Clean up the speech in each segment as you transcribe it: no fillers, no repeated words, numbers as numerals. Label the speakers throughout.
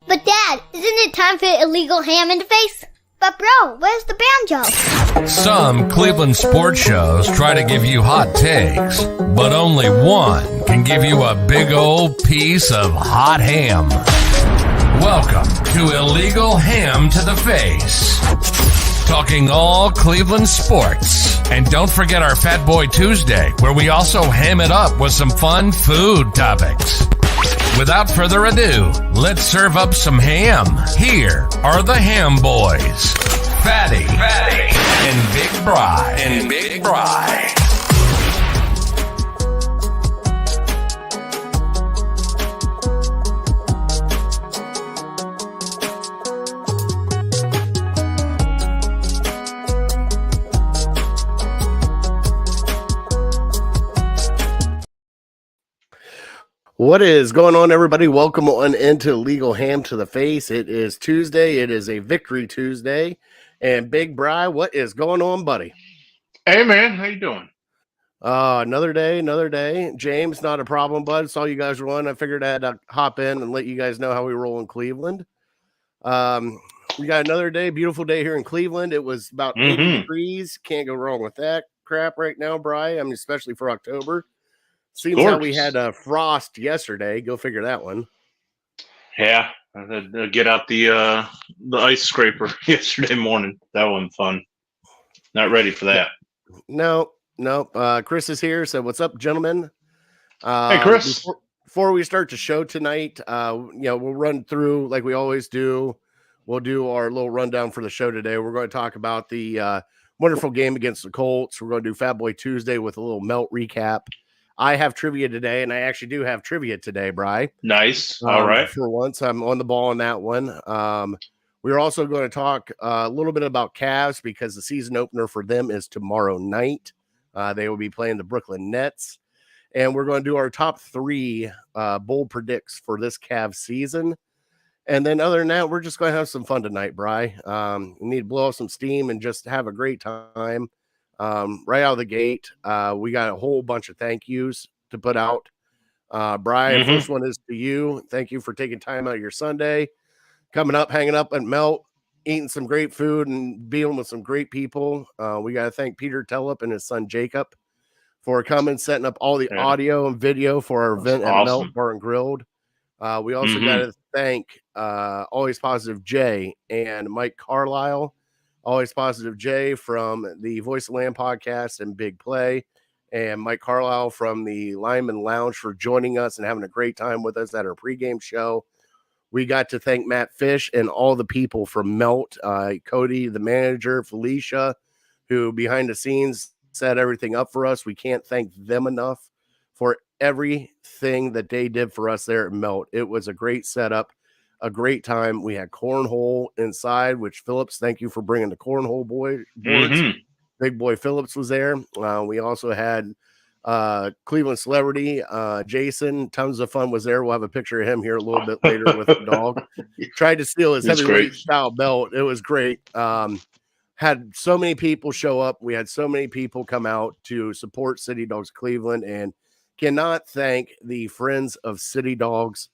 Speaker 1: But Dad, isn't it time for illegal ham in the face? But bro, where's the banjo?
Speaker 2: Some Cleveland sports shows try to give you hot takes, but only one can give you a big old piece of hot ham. Welcome to Illegal Ham to the Face. Talking all Cleveland sports. And don't forget our Fat Boy Tuesday, where we also ham it up with some fun food topics. Without further ado, let's serve up some ham. Here are the Ham Boys, Fatty and Big Bri.
Speaker 3: What is going on, everybody? Welcome on into Legal Ham to the Face. It is Tuesday. It is a Victory Tuesday. And Big Bri, what is going on, buddy?
Speaker 4: Hey, man. How you doing?
Speaker 3: Another day. James, not a problem, bud. Saw you guys run. I figured I had to hop in and let you guys know how we roll in Cleveland. We got another day, beautiful day here in Cleveland. It was about 80 degrees. Can't go wrong with that crap right now, Bri. I mean, especially for October. Seems how we had frost yesterday. Go figure that one.
Speaker 4: Yeah, I had to get out the ice scraper yesterday morning. That wasn't fun. Not ready for that.
Speaker 3: No. Chris is here. So what's up, gentlemen?
Speaker 4: Hey, Chris.
Speaker 3: Before we start the show tonight, we'll run through like we always do. We'll do our little rundown for the show today. We're going to talk about the wonderful game against the Colts. We're going to do Fat Boy Tuesday with a little melt recap. I have trivia today, and I actually do have trivia today, Bri.
Speaker 4: Nice. All right.
Speaker 3: For once, I'm on the ball on that one. We're also going to talk a little bit about Cavs because the season opener for them is tomorrow night. They will be playing the Brooklyn Nets. And we're going to do our top three bold predicts for this Cavs season. And then other than that, we're just going to have some fun tonight, Bri. We need to blow off some steam and just have a great time. Right out of the gate, we got a whole bunch of thank yous to put out. Brian, first one is to you. Thank you for taking time out of your Sunday, coming up, hanging up at Melt, eating some great food and being with some great people. We got to thank Peter Tellup and his son Jacob for coming, setting up all the audio and video for our event at Melt Bar and Grilled. We also got to thank Always Positive Jay and Mike Carlisle. Always Positive Jay from the Voice of Land podcast and Big Play, and Mike Carlisle from the Lyman Lounge for joining us and having a great time with us at our pregame show. We got to thank Matt Fish and all the people from Melt, Cody, the manager, Felicia, who behind the scenes set everything up for us. We can't thank them enough for everything that they did for us there at Melt. It was a great setup. A great time. We had cornhole inside, which Phillips, thank you for bringing the cornhole boards. Big boy Phillips was there. We also had Cleveland celebrity Jason. Tons of fun was there. We'll have a picture of him here a little bit later with the dog. Tried to steal his heavyweight style belt. It was great. Had so many people show up. We had so many people come out to support City Dogs Cleveland, and cannot thank the friends of City Dogs.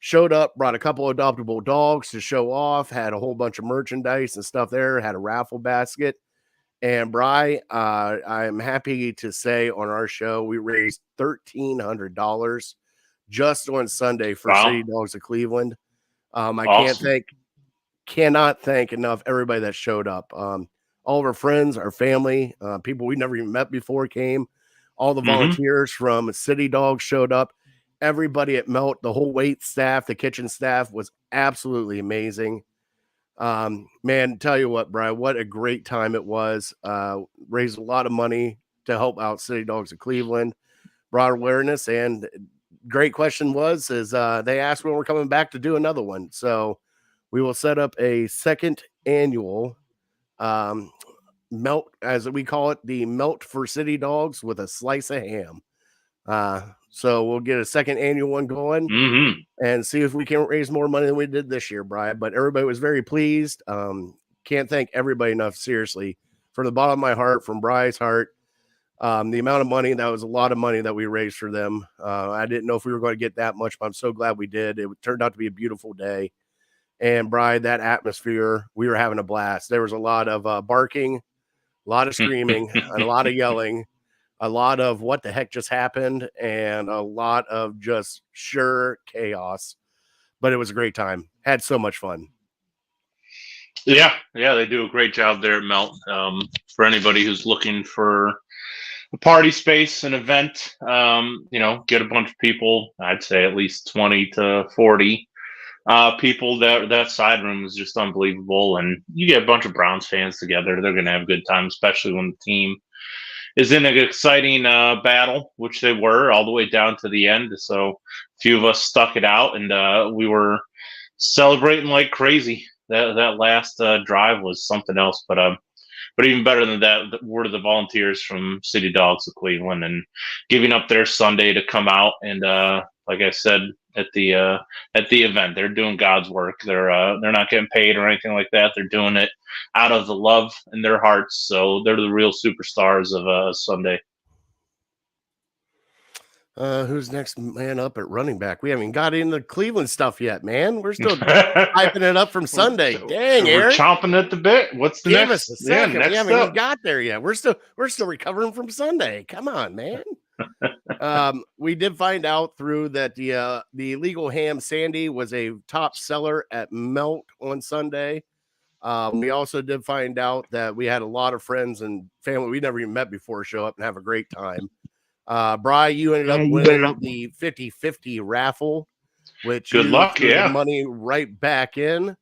Speaker 3: Showed up, brought a couple of adoptable dogs to show off, had a whole bunch of merchandise and stuff there, had a raffle basket. And Bri, I'm happy to say on our show, we raised $1,300 just on Sunday for City Dogs of Cleveland. I cannot thank enough everybody that showed up. All of our friends, our family, people we never even met before came. All the volunteers from City Dogs showed up. Everybody at Melt, the whole wait staff, the kitchen staff was absolutely amazing. Man, tell you what, Brian, what a great time it was. Raised a lot of money to help out City Dogs of Cleveland, brought awareness, and great question is they asked when we're coming back to do another one. So we will set up a second annual Melt, as we call it, the Melt for City Dogs with a slice of ham. So we'll get a second annual one going and see if we can raise more money than we did this year, Brian. But everybody was very pleased. Can't thank everybody enough, seriously, from the bottom of my heart, from Brian's heart. The amount of money, that was a lot of money that we raised for them. I didn't know if we were going to get that much, but I'm so glad we did. It turned out to be a beautiful day. And Bri, that atmosphere, we were having a blast. There was a lot of barking, a lot of screaming, and a lot of yelling, a lot of what the heck just happened, and a lot of just sure chaos. But it was a great time. Had so much fun.
Speaker 4: Yeah, they do a great job there at Melt. For anybody who's looking for a party space, an event, get a bunch of people. I'd say at least 20 to 40 people. That side room is just unbelievable, and you get a bunch of Browns fans together. They're going to have a good time, especially when the team is in an exciting battle, which they were all the way down to the end. So a few of us stuck it out, and we were celebrating like crazy. That last drive was something else, but even better than that, were the volunteers from City Dogs of Cleveland and giving up their Sunday to come out and, like I said at the event, they're doing God's work. They're not getting paid or anything like that. They're doing it out of the love in their hearts. So they're the real superstars of Sunday.
Speaker 3: Who's next man up at running back? We haven't got into the Cleveland stuff yet, man. We're still hyping it up from Sunday. Dang,
Speaker 4: we're
Speaker 3: Eric.
Speaker 4: chomping at the bit. What's the
Speaker 3: Give
Speaker 4: next?
Speaker 3: us a second.
Speaker 4: Next
Speaker 3: we haven't
Speaker 4: up.
Speaker 3: even got there yet. We're still recovering from Sunday. Come on, man. We did find out through that the illegal ham Sandy was a top seller at Melt on Sunday. We also did find out that we had a lot of friends and family we never even met before show up and have a great time. Bri, you ended up winning the 50-50 raffle, which
Speaker 4: good luck,
Speaker 3: threw the money right back in.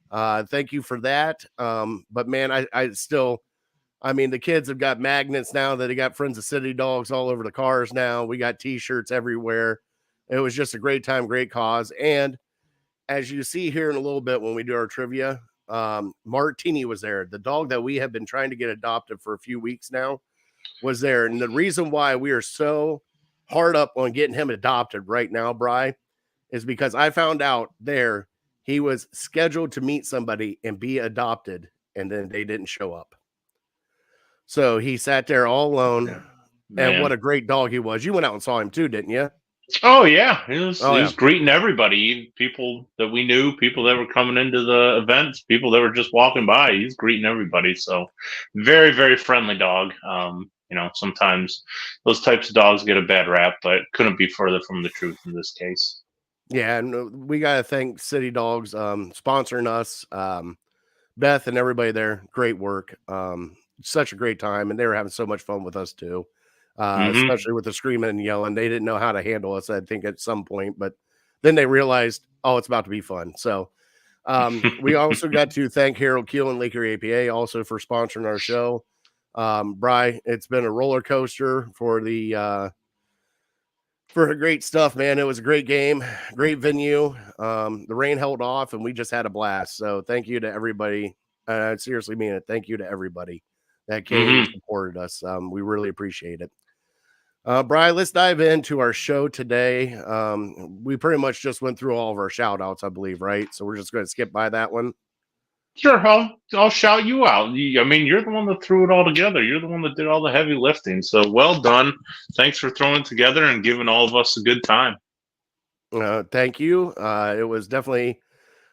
Speaker 3: Thank you for that. But man, I mean, the kids have got magnets now that they got Friends of City Dogs all over the cars now. We got t-shirts everywhere. It was just a great time, great cause. And as you see here in a little bit when we do our trivia, Martini was there. The dog that we have been trying to get adopted for a few weeks now was there. And the reason why we are so hard up on getting him adopted right now, Bri, is because I found out there he was scheduled to meet somebody and be adopted, and then they didn't show up. So he sat there all alone. Man. And what a great dog he was. You went out and saw him too, didn't you?
Speaker 4: Oh, yeah. He was greeting everybody, people that we knew, people that were coming into the events, people that were just walking by. He's greeting everybody. So very, very friendly dog. Sometimes those types of dogs get a bad rap, but couldn't be further from the truth in this case.
Speaker 3: Yeah, and we got to thank City Dogs sponsoring us, Beth and everybody there. Great work. Such a great time, and they were having so much fun with us too, especially with the screaming and yelling. They didn't know how to handle us, I think, at some point, but then they realized, oh, it's about to be fun. So we also got to thank Harold Keel and Laker APA also for sponsoring our show. Bri, it's been a roller coaster for the great stuff, man. It was a great game, great venue. The rain held off, and we just had a blast. So thank you to everybody. I seriously mean it. Thank you to everybody that came and supported us. We really appreciate it. Bri, let's dive into our show today. We pretty much just went through all of our shout outs, I believe, right? So we're just going to skip by that one.
Speaker 4: Sure, I'll shout you out. I mean, you're the one that threw it all together. You're the one that did all the heavy lifting. So well done. Thanks for throwing it together and giving all of us a good time.
Speaker 3: Thank you. It was definitely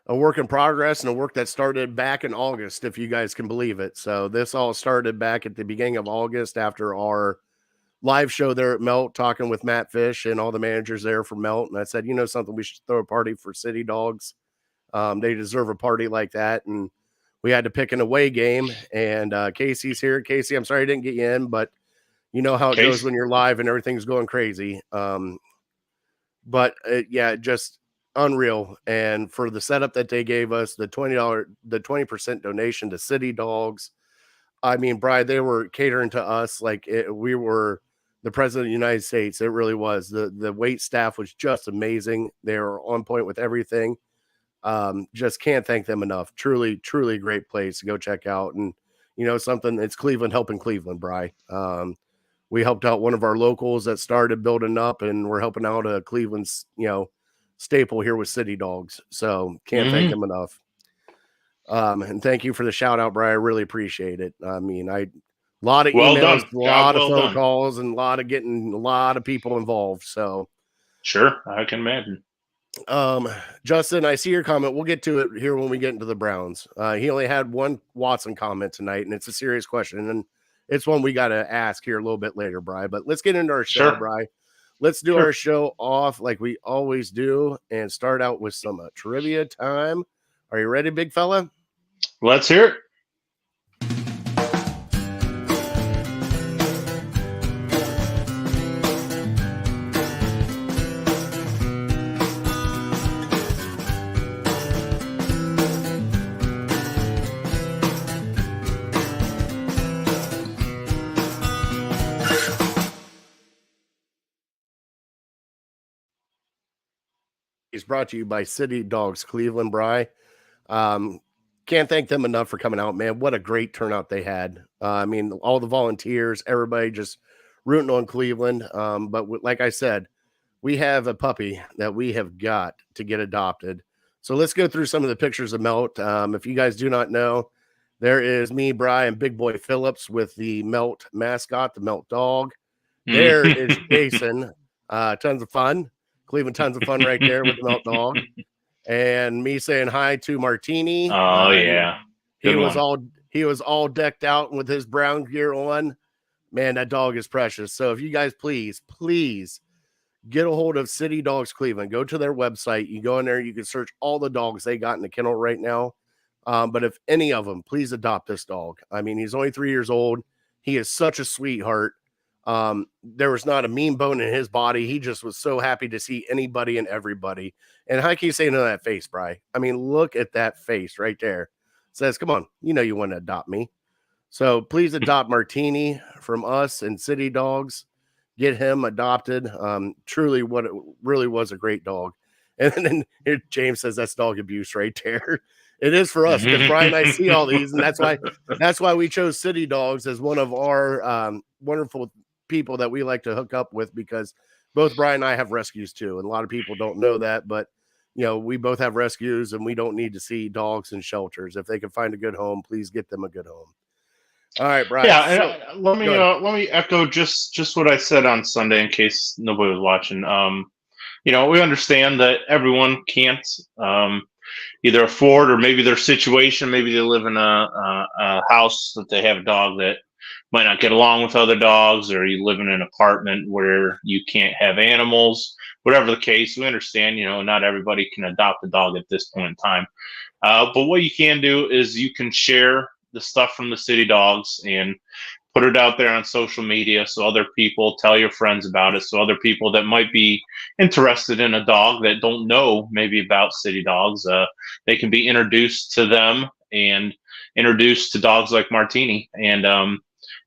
Speaker 3: a work in progress and a work that started back in August, if you guys can believe it. So this all started back at the beginning of August after our live show there at Melt, talking with Matt Fish and all the managers there for Melt. And I said, something, we should throw a party for City Dogs. They deserve a party like that. And we had to pick an away game, and Casey's here. Casey, I'm sorry I didn't get you in, but you know how it goes when you're live and everything's going crazy. Just unreal. And for the setup that they gave us, the $20% donation to City Dogs. I mean, Bri, they were catering to us like we were the president of the United States. It really was. The wait staff was just amazing. They were on point with everything. Just can't thank them enough. Truly, truly a great place to go check out. And something, it's Cleveland helping Cleveland, Bri. We helped out one of our locals that started building up, and we're helping out a Cleveland's, staple here with City Dogs. So can't thank them enough. And thank you for the shout out, Bri. I really appreciate it. I mean, a lot of emails, a lot of phone calls, and getting a lot of people involved. So
Speaker 4: sure, I can imagine.
Speaker 3: Justin, I see your comment. We'll get to it here when we get into the Browns. He only had one Watson comment tonight, and it's a serious question, and it's one we got to ask here a little bit later, Bri. But let's get into our show, Bri. Let's do our show off like we always do and start out with some trivia time. Are you ready, big fella?
Speaker 4: Let's hear it.
Speaker 3: It's brought to you by City Dogs Cleveland, Bri. Can't thank them enough for coming out, man. What a great turnout they had. I mean, all the volunteers, everybody just rooting on Cleveland. But like I said, we have a puppy that we have got to get adopted. So let's go through some of the pictures of Melt. If you guys do not know, there is me, Bri, and Big Boy Phillips with the Melt mascot, the Melt dog. There is Jason. Tons of fun. Cleveland, tons of fun right there with the Melt dog. And me saying hi to Martini.
Speaker 4: Oh yeah.
Speaker 3: He was all decked out with his brown gear on. Man, that dog is precious. So if you guys please get a hold of City Dogs Cleveland, go to their website. You go in there, you can search all the dogs they got in the kennel right now. But if any of them, please adopt this dog. I mean, he's only 3 years old. He is such a sweetheart. There was not a mean bone in his body. He just was so happy to see anybody and everybody. And how can you say no to that face, Bri? I mean, look at that face right there. It says, come on, you know you want to adopt me. So please adopt Martini from us and City Dogs. Get him adopted. Truly, what it really was a great dog. And then here James says that's dog abuse right there. It is for us because Brian and I see all these, and that's why we chose City Dogs as one of our wonderful people that we like to hook up with, because both Brian and I have rescues too. And a lot of people don't know that, but you know, we both have rescues and we don't need to see dogs in shelters. If they can find a good home, please get them a good home. All right, Brian.
Speaker 4: Yeah, so, let me echo just what I said on Sunday in case nobody was watching. You know, we understand that everyone can't either afford, or maybe their situation, maybe they live in a house that they have a dog that might not get along with other dogs, or you live in an apartment where you can't have animals. Whatever the case, we understand, you know, not everybody can adopt a dog at this point in time. But what you can do is you can share the stuff from the City Dogs and put it out there on social media so other people, tell your friends about it, so other people that might be interested in a dog that don't know maybe about City Dogs, they can be introduced to them and introduced to dogs like Martini. And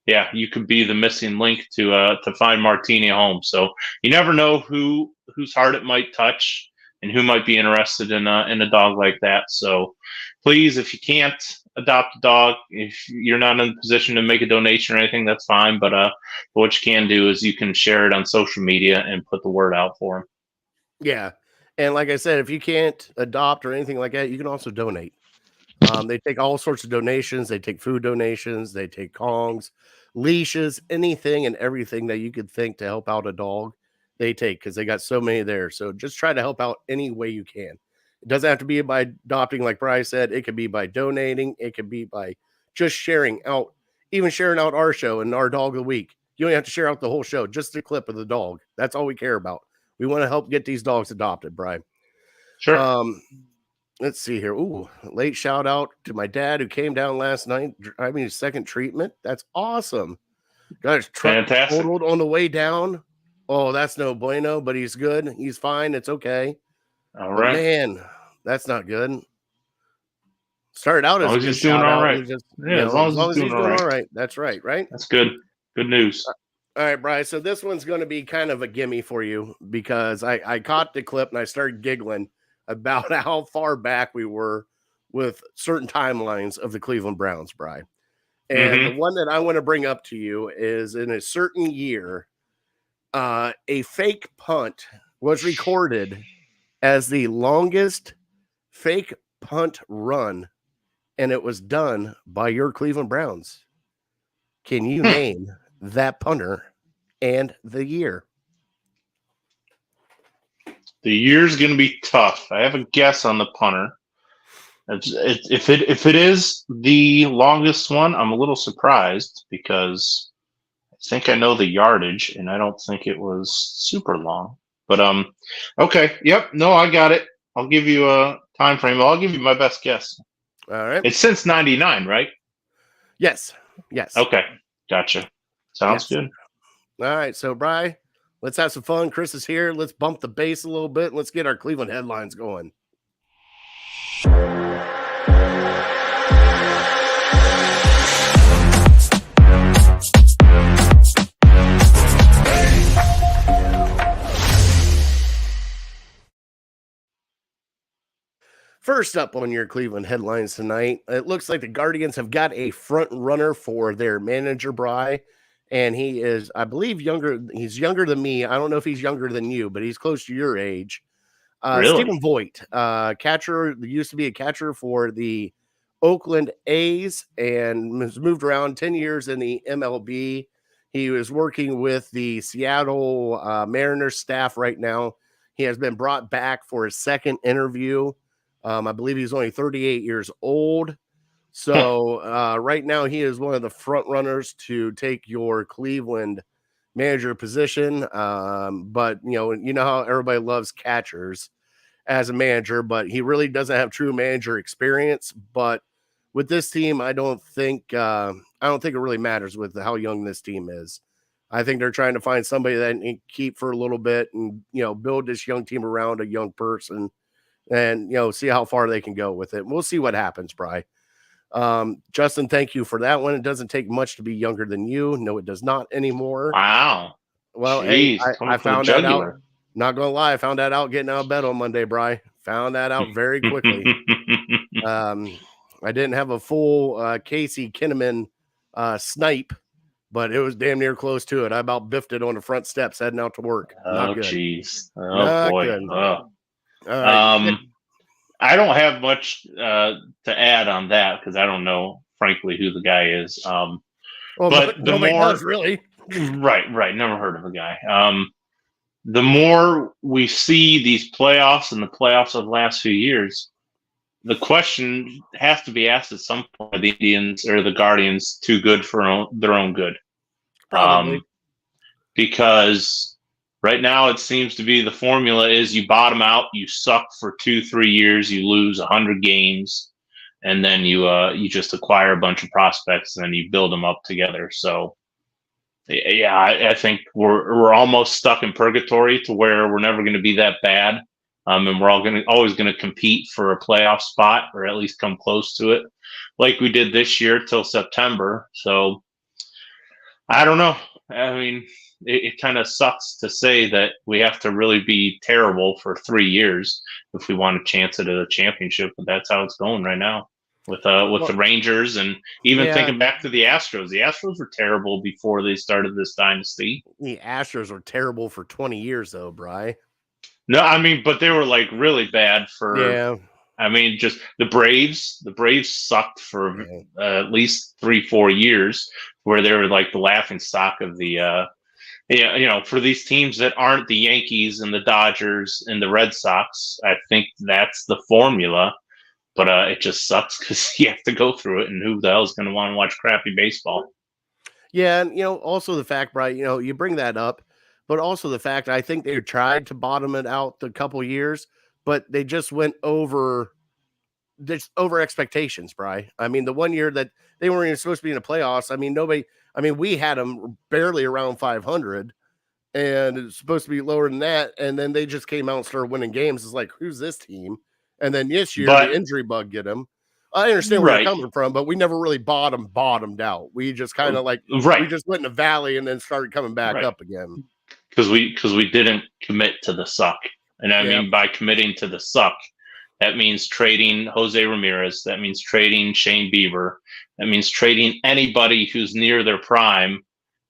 Speaker 4: yeah, you could be the missing link to find Martini a home. So you never know whose heart it might touch and who might be interested in a dog like that. So please, if you can't adopt a dog, if you're not in a position to make a donation or anything, that's fine. But what you can do is you can share it on social media and put the word out for them.
Speaker 3: Yeah. And like I said, if you can't adopt or anything like that, you can also donate. They take all sorts of donations. They take food donations. They take Kongs, leashes, anything and everything that you could think to help out a dog, they take, because they got so many there. So just try to help out any way you can. It doesn't have to be by adopting, like Bri said. It could be by donating. It could be by just sharing out, even sharing out our show and our dog of the week. You don't have to share out the whole show, just a clip of the dog. That's all we care about. We want to help get these dogs adopted, Bri.
Speaker 4: Sure.
Speaker 3: Let's see here. Ooh, late shout out to my dad who came down last night. I mean, his second treatment. That's awesome. Got his truck totaled on the way down. Oh, that's no bueno, but he's good. He's fine. It's okay.
Speaker 4: All right.
Speaker 3: But man, that's not good. Started out as
Speaker 4: he's doing all right.
Speaker 3: Just, as long as he's doing all right. That's right, right?
Speaker 4: That's good. Good news.
Speaker 3: All right, Bri. So this one's going to be kind of a gimme for you, because I caught the clip and I started giggling about how far back we were with certain timelines of the Cleveland Browns, Bri. And the one that I want to bring up to you is, in a certain year, a fake punt was recorded as the longest fake punt run, and it was done by your Cleveland Browns. Can you name that punter and the year?
Speaker 4: The year's going to be tough. I have a guess on the punter. If it is the longest one, I'm a little surprised because I think I know the yardage, and I don't think it was super long. But okay, yep, no, I got it. I'll give you a time frame. I'll give you my best guess.
Speaker 3: All right.
Speaker 4: It's since '99, right?
Speaker 3: Yes.
Speaker 4: Okay, gotcha. Sounds good.
Speaker 3: All right, so Bri, let's have some fun. Chris is here. Let's bump the bass a little bit and let's get our Cleveland headlines going. First up on your Cleveland headlines tonight, it looks like the Guardians have got a front runner for their manager, Bri, and he is, I believe, younger. He's younger than me. I don't know if he's younger than you, but he's close to your age.
Speaker 4: Really?
Speaker 3: Stephen Voigt, catcher, used to be a catcher for the Oakland A's and has moved around 10 years in the MLB. He was working with the Seattle Mariners staff right now. He has been brought back for his second interview. I believe he's only 38 years old. So right now he is one of the front runners to take your Cleveland manager position. But you know how everybody loves catchers as a manager, but he really doesn't have true manager experience. But with this team, I don't think it really matters with how young this team is. I think they're trying to find somebody that they can keep for a little bit and build this young team around a young person. And, see how far they can go with it. We'll see what happens, Bri. Justin, thank you for that one. It doesn't take much to be younger than you. No, it does not anymore.
Speaker 4: Wow.
Speaker 3: Well,
Speaker 4: jeez,
Speaker 3: hey, I found that out. Not going to lie. I found that out getting out of bed on Monday, Bri. Found that out very quickly. I didn't have a full Casey Kinnaman snipe, but it was damn near close to it. I about biffed it on the front steps heading out to work. Not good.
Speaker 4: Jeez. Oh,
Speaker 3: Not
Speaker 4: boy.
Speaker 3: good.
Speaker 4: I don't have much to add on that because I don't know, frankly, who the guy is. But the more
Speaker 3: does, really,
Speaker 4: right, never heard of the guy. The more we see these playoffs and the playoffs of the last few years, the question has to be asked at some point: are the Indians or the Guardians too good for their own good?
Speaker 3: Probably.
Speaker 4: Because right now, it seems to be the formula is you bottom out, you suck for 2-3 years, you lose 100 games, and then you just acquire a bunch of prospects and then you build them up together. So, yeah, I think we're almost stuck in purgatory to where we're never going to be that bad, and we're always going to compete for a playoff spot or at least come close to it, like we did this year till September. So, I don't know. I mean, it kind of sucks to say that we have to really be terrible for 3 years if we want a chance at a championship, but that's how it's going right now with the Rangers. And even thinking back to the Astros were terrible before they started this dynasty.
Speaker 3: The Astros were terrible for 20 years though, Bri.
Speaker 4: No, I mean, but they were like really bad for, I mean, just the Braves sucked for at least 3-4 years where they were like the laughing stock of the, for these teams that aren't the Yankees and the Dodgers and the Red Sox. I think that's the formula, but it just sucks because you have to go through it, and who the hell is going to want to watch crappy baseball?
Speaker 3: Yeah, and also the fact, Bri, you bring that up, but also the fact I think they tried to bottom it out a couple years, but they just went over expectations, Bri. I mean, the 1 year that they weren't even supposed to be in the playoffs, we had them barely around 500, and it's supposed to be lower than that, and then they just came out and started winning games. It's like, who's this team? And then this year, the injury bug get them. I understand where you're coming from, but we never really bottomed out. We just kind of we just went in a valley and then started coming back up again.
Speaker 4: Because we didn't commit to the suck. And I mean, by committing to the suck, that means trading Jose Ramirez. That means trading Shane Bieber. That means trading anybody who's near their prime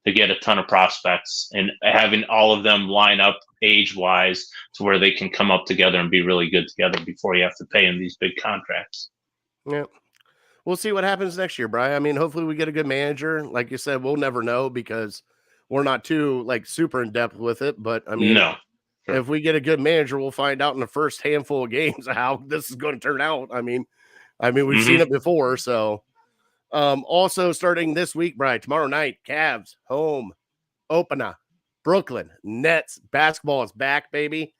Speaker 4: to get a ton of prospects and having all of them line up age-wise to where they can come up together and be really good together before you have to pay them these big contracts.
Speaker 3: Yeah. We'll see what happens next year, Bri. I mean, hopefully we get a good manager. Like you said, we'll never know because we're not too super in depth with it. But I mean,
Speaker 4: Sure.
Speaker 3: if we get a good manager, we'll find out in the first handful of games how this is going to turn out. I mean, we've seen it before. So, also starting this week, Brian, tomorrow night, Cavs home opener, Brooklyn Nets basketball is back, baby.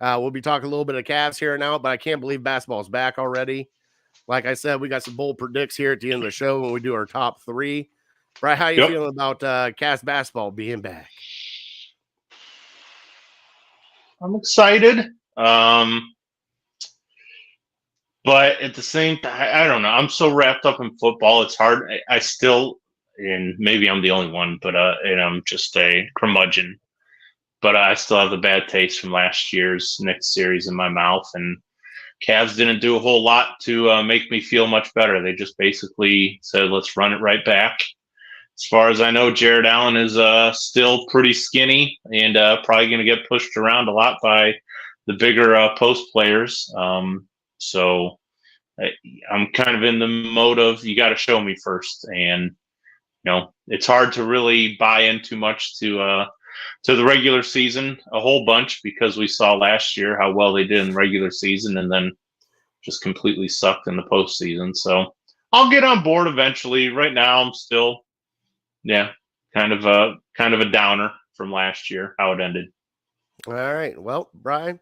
Speaker 3: We'll be talking a little bit of Cavs here and out, but I can't believe basketball is back already. Like I said, we got some bold predicts here at the end of the show when we do our top three. Brian, how you feeling about Cavs basketball being back?
Speaker 4: I'm excited. But at the same time, I don't know. I'm so wrapped up in football. It's hard. I still, and maybe I'm the only one, but and I'm just a curmudgeon. But I still have the bad taste from last year's Knicks series in my mouth. And Cavs didn't do a whole lot to make me feel much better. They just basically said, let's run it right back. As far as I know, Jared Allen is still pretty skinny and probably going to get pushed around a lot by the bigger post players. So I'm kind of in the mode of you got to show me first. And, it's hard to really buy in too much to the regular season a whole bunch because we saw last year how well they did in the regular season and then just completely sucked in the postseason. So I'll get on board eventually. Right now, I'm still, kind of a downer from last year, how it ended.
Speaker 3: All right. Well, Brian,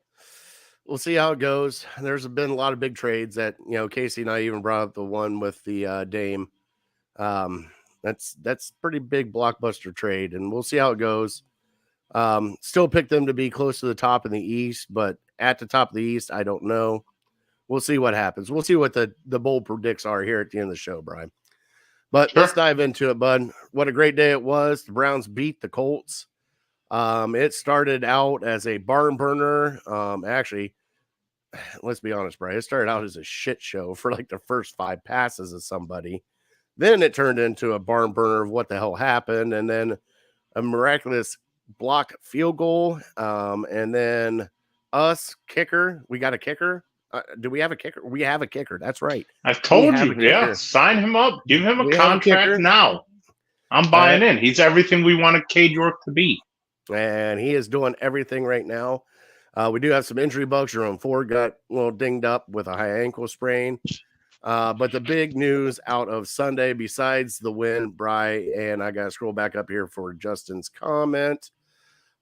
Speaker 3: we'll see how it goes. There's been a lot of big trades that, Casey and I even brought up the one with the Dame. That's pretty big blockbuster trade, and we'll see how it goes. Still pick them to be close to the top in the East, but at the top of the East, I don't know. We'll see what happens. We'll see what the bold predicts are here at the end of the show, Brian. But Let's dive into it, bud. What a great day it was. The Browns beat the Colts. It started out as a barn burner. Actually, let's be honest, Brian. It started out as a shit show for like the first 5 passes of somebody. Then it turned into a barn burner of what the hell happened. And then a miraculous block field goal. And then us kicker. We got a kicker. Do we have a kicker? We have a kicker. That's right.
Speaker 4: I've told you. Yeah. Sign him up. Give him a contract now. I'm buying in. He's everything we wanted Cade York to be.
Speaker 3: And he is doing everything right now. We do have some injury bugs. Jerome Ford got a little dinged up with a high ankle sprain. But the big news out of Sunday, besides the win, Bri, and I got to scroll back up here for Justin's comment.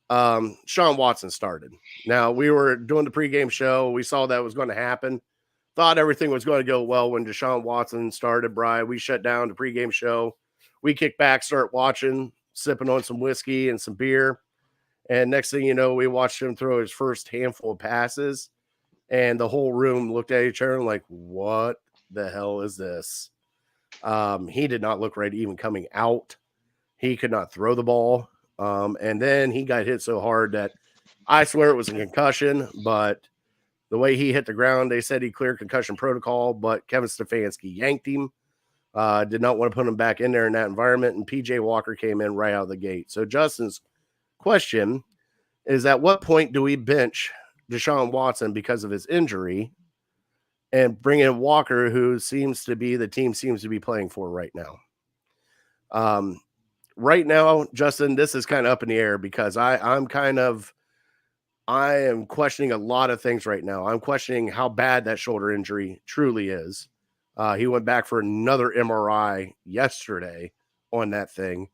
Speaker 3: Sean Watson started. Now, we were doing the pregame show. We saw that was going to happen. Thought everything was going to go well when Deshaun Watson started, Bri. We shut down the pregame show. We kick back, start watching, sipping on some whiskey and some beer. And next thing you know, we watched him throw his first handful of passes. And the whole room looked at each other and like, what the hell is this? He did not look right even coming out. He could not throw the ball. And then he got hit so hard that I swear it was a concussion, but the way he hit the ground, they said he cleared concussion protocol, but Kevin Stefanski yanked him, did not want to put him back in there in that environment, and PJ Walker came in right out of the gate. So Justin's question is, at what point do we bench Deshaun Watson because of his injury and bring in Walker, who seems to be the team seems to be playing for right now? Right now, Justin, this is kind of up in the air because I am questioning a lot of things right now. I'm questioning how bad that shoulder injury truly is. He went back for another MRI yesterday on that thing.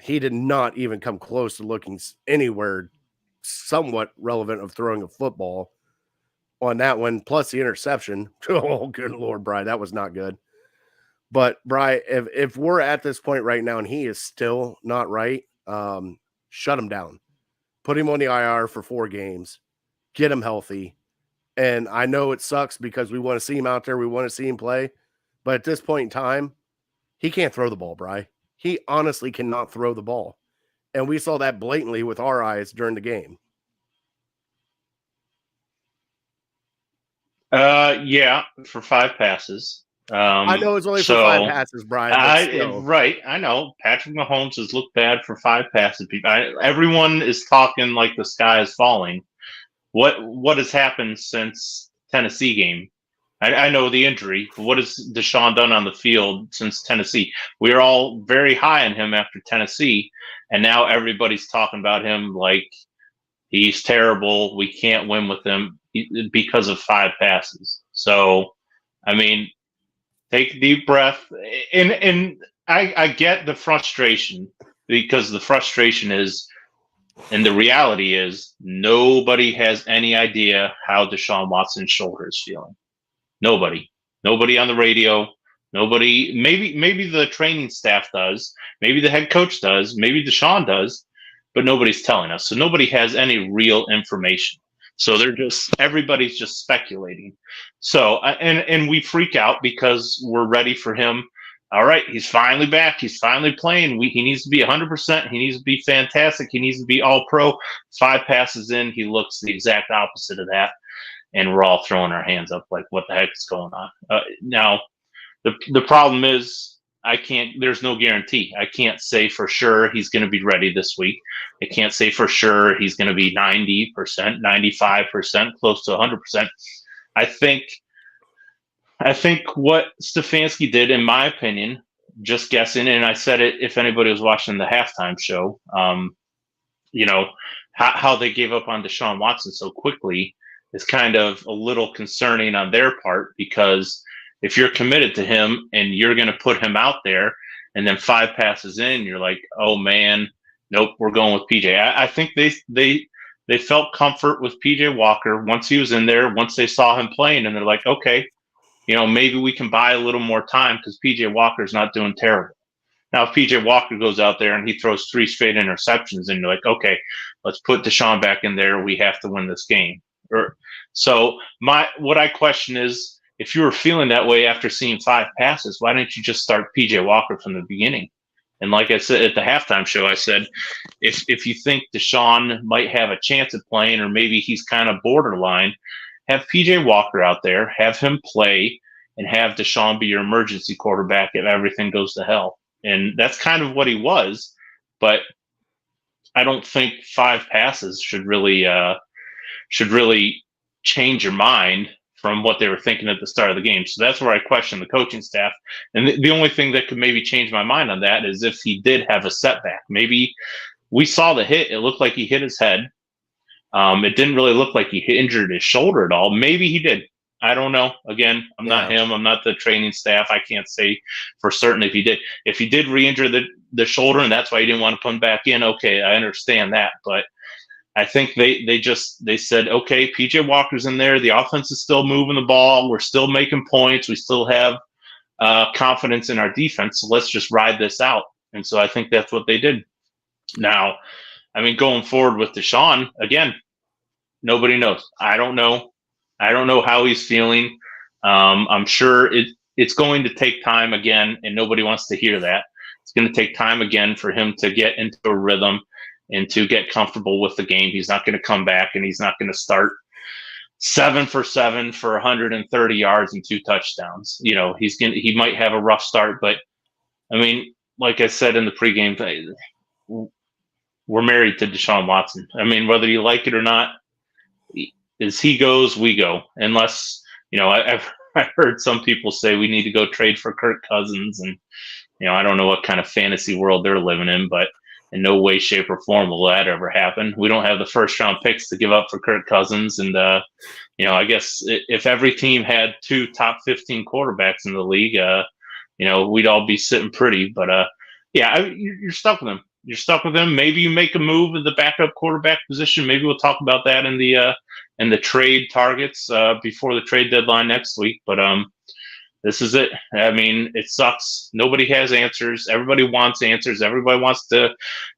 Speaker 3: He did not even come close to looking anywhere somewhat relevant of throwing a football on that one, plus the interception. Oh, good Lord, Bri, that was not good. But, Bri, if we're at this point right now and he is still not right, shut him down. Put him on the IR for 4 games. Get him healthy. And I know it sucks because we want to see him out there. We want to see him play. But at this point in time, he can't throw the ball, Bri. He honestly cannot throw the ball. And we saw that blatantly with our eyes during the game.
Speaker 4: Yeah, for 5 passes.
Speaker 3: I know it's only for 5 passes, Brian.
Speaker 4: Right, I know. Patrick Mahomes has looked bad for 5 passes. Everyone is talking like the sky is falling. What has happened since Tennessee game? I know the injury. What has Deshaun done on the field since Tennessee? We are all very high on him after Tennessee, and now everybody's talking about him like He's terrible. We can't win with him because of 5 passes. So, I mean, take a deep breath. And I get the frustration, because the frustration is, and the reality is, nobody has any idea how Deshaun Watson's shoulder is feeling. Nobody on the radio. Nobody. Maybe the training staff does. Maybe the head coach does. Maybe Deshaun does, but nobody's telling us. So nobody has any real information. So everybody's just speculating. So and we freak out because we're ready for him. All right, he's finally back. He's finally playing. He needs to be 100%. He needs to be fantastic. He needs to be all pro. 5 passes in, he looks the exact opposite of that. And we're all throwing our hands up like, what the heck is going on? Now, the problem is, there's no guarantee. I can't say for sure he's going to be ready this week. I can't say for sure he's going to be 90%, 95%, close to 100%. I think what Stefanski did, in my opinion, just guessing, and I said it if anybody was watching the halftime show, how they gave up on Deshaun Watson so quickly is kind of a little concerning on their part, because if you're committed to him and you're going to put him out there and then 5 passes in, you're like, oh man, nope, we're going with PJ. I think they felt comfort with PJ Walker once he was in there, once they saw him playing, and they're like, okay, maybe we can buy a little more time because PJ Walker's not doing terrible. Now, if PJ Walker goes out there and he throws 3 straight interceptions, and you're like, okay, let's put Deshaun back in there. We have to win this game. So what I question is, if you were feeling that way after seeing 5 passes, why didn't you just start PJ Walker from the beginning? And like I said at the halftime show, I said, if you think Deshaun might have a chance at playing, or maybe he's kind of borderline, have PJ Walker out there, have him play, and have Deshaun be your emergency quarterback if everything goes to hell. And that's kind of what he was, but I don't think 5 passes should really change your mind from what they were thinking at the start of the game. So that's where I question the coaching staff. And the only thing that could maybe change my mind on that is if he did have a setback. Maybe we saw the hit. It looked like he hit his head. It didn't really look like he injured his shoulder at all. Maybe he did. I don't know. Again, I'm not him. I'm not the training staff. I can't say for certain if he did. If he did re-injure the shoulder and that's why he didn't want to put him back in, okay, I understand that. But I think they said, okay, PJ Walker's in there. The offense is still moving the ball. We're still making points. We still have confidence in our defense. So let's just ride this out. And so I think that's what they did. Now, I mean, going forward with Deshaun, again, nobody knows. I don't know how he's feeling. I'm sure it's going to take time again, and nobody wants to hear that. It's going to take time again for him to get into a rhythm and to get comfortable with the game. He's not going to come back and he's not going to start 7 for 7 for 130 yards and 2 touchdowns. He might have a rough start, but I mean, like I said in the pregame, we're married to Deshaun Watson. I mean, whether you like it or not, as he goes, we go. Unless, I've heard some people say we need to go trade for Kirk Cousins, and I don't know what kind of fantasy world they're living in, but in no way, shape, or form will that ever happen. We don't have the first-round picks to give up for Kirk Cousins, and I guess if every team had 2 top 15 quarterbacks in the league, we'd all be sitting pretty. But you're stuck with him. You're stuck with him. Maybe you make a move in the backup quarterback position. Maybe we'll talk about that in the trade targets before the trade deadline next week. But this is it. I mean, it sucks. Nobody has answers. Everybody wants answers. Everybody wants to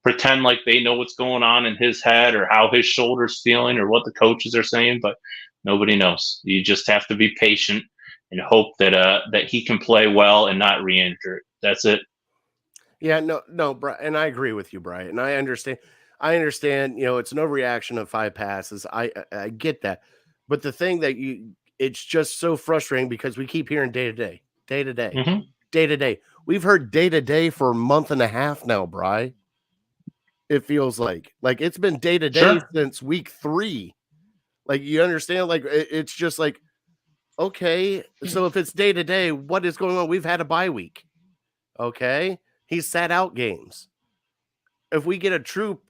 Speaker 4: pretend like they know what's going on in his head or how his shoulder's feeling or what the coaches are saying, but nobody knows. You just have to be patient and hope that he can play well and not re-injure. That's it.
Speaker 3: Yeah, no, and I agree with you, Brian. I understand. It's no reaction of 5 passes. I get that, but the thing that it's just so frustrating because we keep hearing day to day. We've heard day to day for a month and a half now, Bri. It feels like it's been day to day since week 3. Like, you understand? Like, it's just like, okay, so if it's day to day, what is going on? We've had a bye week. Okay. He sat out games. If we get a true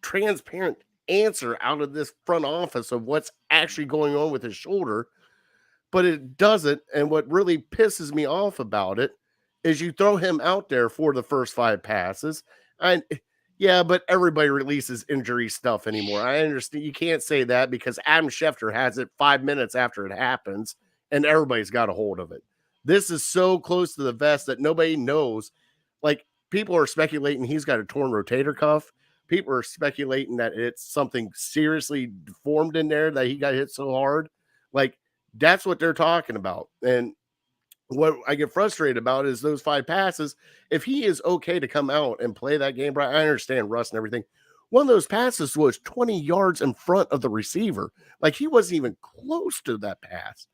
Speaker 3: transparent answer out of this front office of what's actually going on with his shoulder, but it doesn't. And what really pisses me off about it is you throw him out there for the first 5 passes. And yeah, but everybody releases injury stuff anymore. I understand you can't say that because Adam Schefter has it 5 minutes after it happens and everybody's got a hold of it. This is so close to the vest that nobody knows. Like, people are speculating he's got a torn rotator cuff. People are speculating that it's something seriously deformed in there, that he got hit so hard. Like, that's what they're talking about. And what I get frustrated about is those 5 passes. If he is okay to come out and play that game, right? I understand Russ and everything. One of those passes was 20 yards in front of the receiver. Like, he wasn't even close to that pass.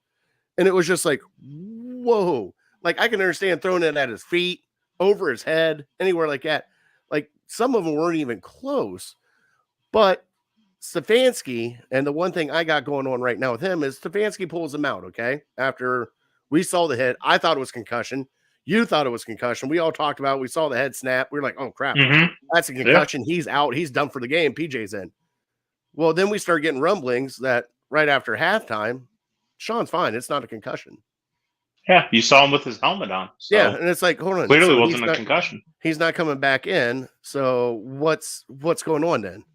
Speaker 3: And it was just like, whoa. Like, I can understand throwing it at his feet, over his head, anywhere like that. Like, some of them weren't even close. But Stefanski, and the one thing I got going on right now with him is Stefanski pulls him out, okay? After we saw the hit, I thought it was concussion. You thought it was concussion. We all talked about it. We saw the head snap. We were like, oh, crap. That's a concussion. Yeah. He's out. He's done for the game. PJ's in. Well, then we start getting rumblings that right after halftime, Sean's fine. It's not a concussion.
Speaker 4: Yeah, you saw him with his helmet on. So
Speaker 3: yeah, and it's like, hold on.
Speaker 4: Clearly wasn't a concussion.
Speaker 3: He's not coming back in. So what's going on then?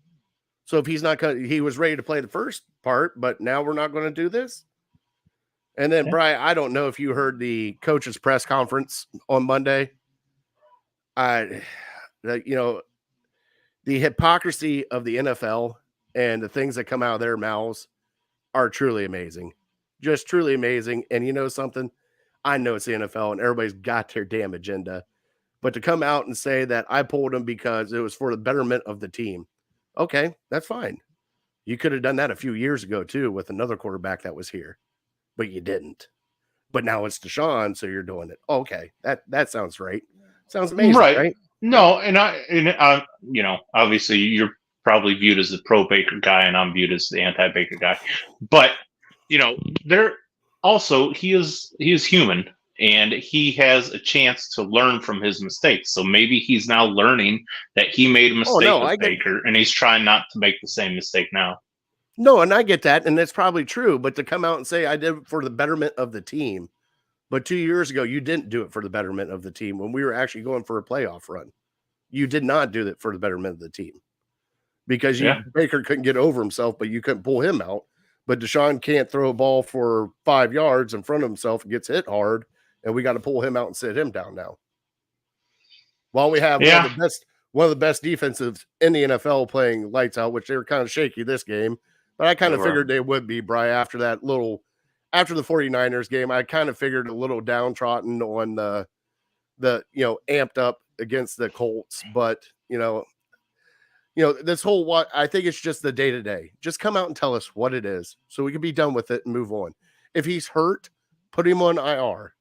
Speaker 3: So if he's not he was ready to play the first part, but now we're not going to do this? And then, Bri, I don't know if you heard the coach's press conference on Monday. The hypocrisy of the NFL and the things that come out of their mouths are truly amazing. Just truly amazing. And you know something? I know it's the NFL and everybody's got their damn agenda. But to come out and say that I pulled him because it was for the betterment of the team. Okay, that's fine. You could have done that a few years ago, too, with another quarterback that was here. But you didn't. But now it's Deshaun, so you're doing it. Okay, that sounds right. Sounds amazing, right?
Speaker 4: No, and obviously you're probably viewed as the pro Baker guy, and I'm viewed as the anti-Baker guy. But there also he is human, and he has a chance to learn from his mistakes. So maybe he's now learning that he made a mistake with Baker, and he's trying not to make the same mistake now.
Speaker 3: No, and I get that, and that's probably true. But to come out and say I did it for the betterment of the team, but 2 years ago you didn't do it for the betterment of the team when we were actually going for a playoff run. You did not do that for the betterment of the team because Baker couldn't get over himself, but you couldn't pull him out. But Deshaun can't throw a ball for 5 yards in front of himself and gets hit hard, and we got to pull him out and sit him down now. While we have one of the best defensives in the NFL playing lights out, which they were kind of shaky this game. But I kind of figured they would be, Bri, after the 49ers game. I kind of figured a little downtrodden on the amped up against the Colts. But, this whole I think it's just the day-to-day. Just come out and tell us what it is so we can be done with it and move on. If he's hurt, put him on IR.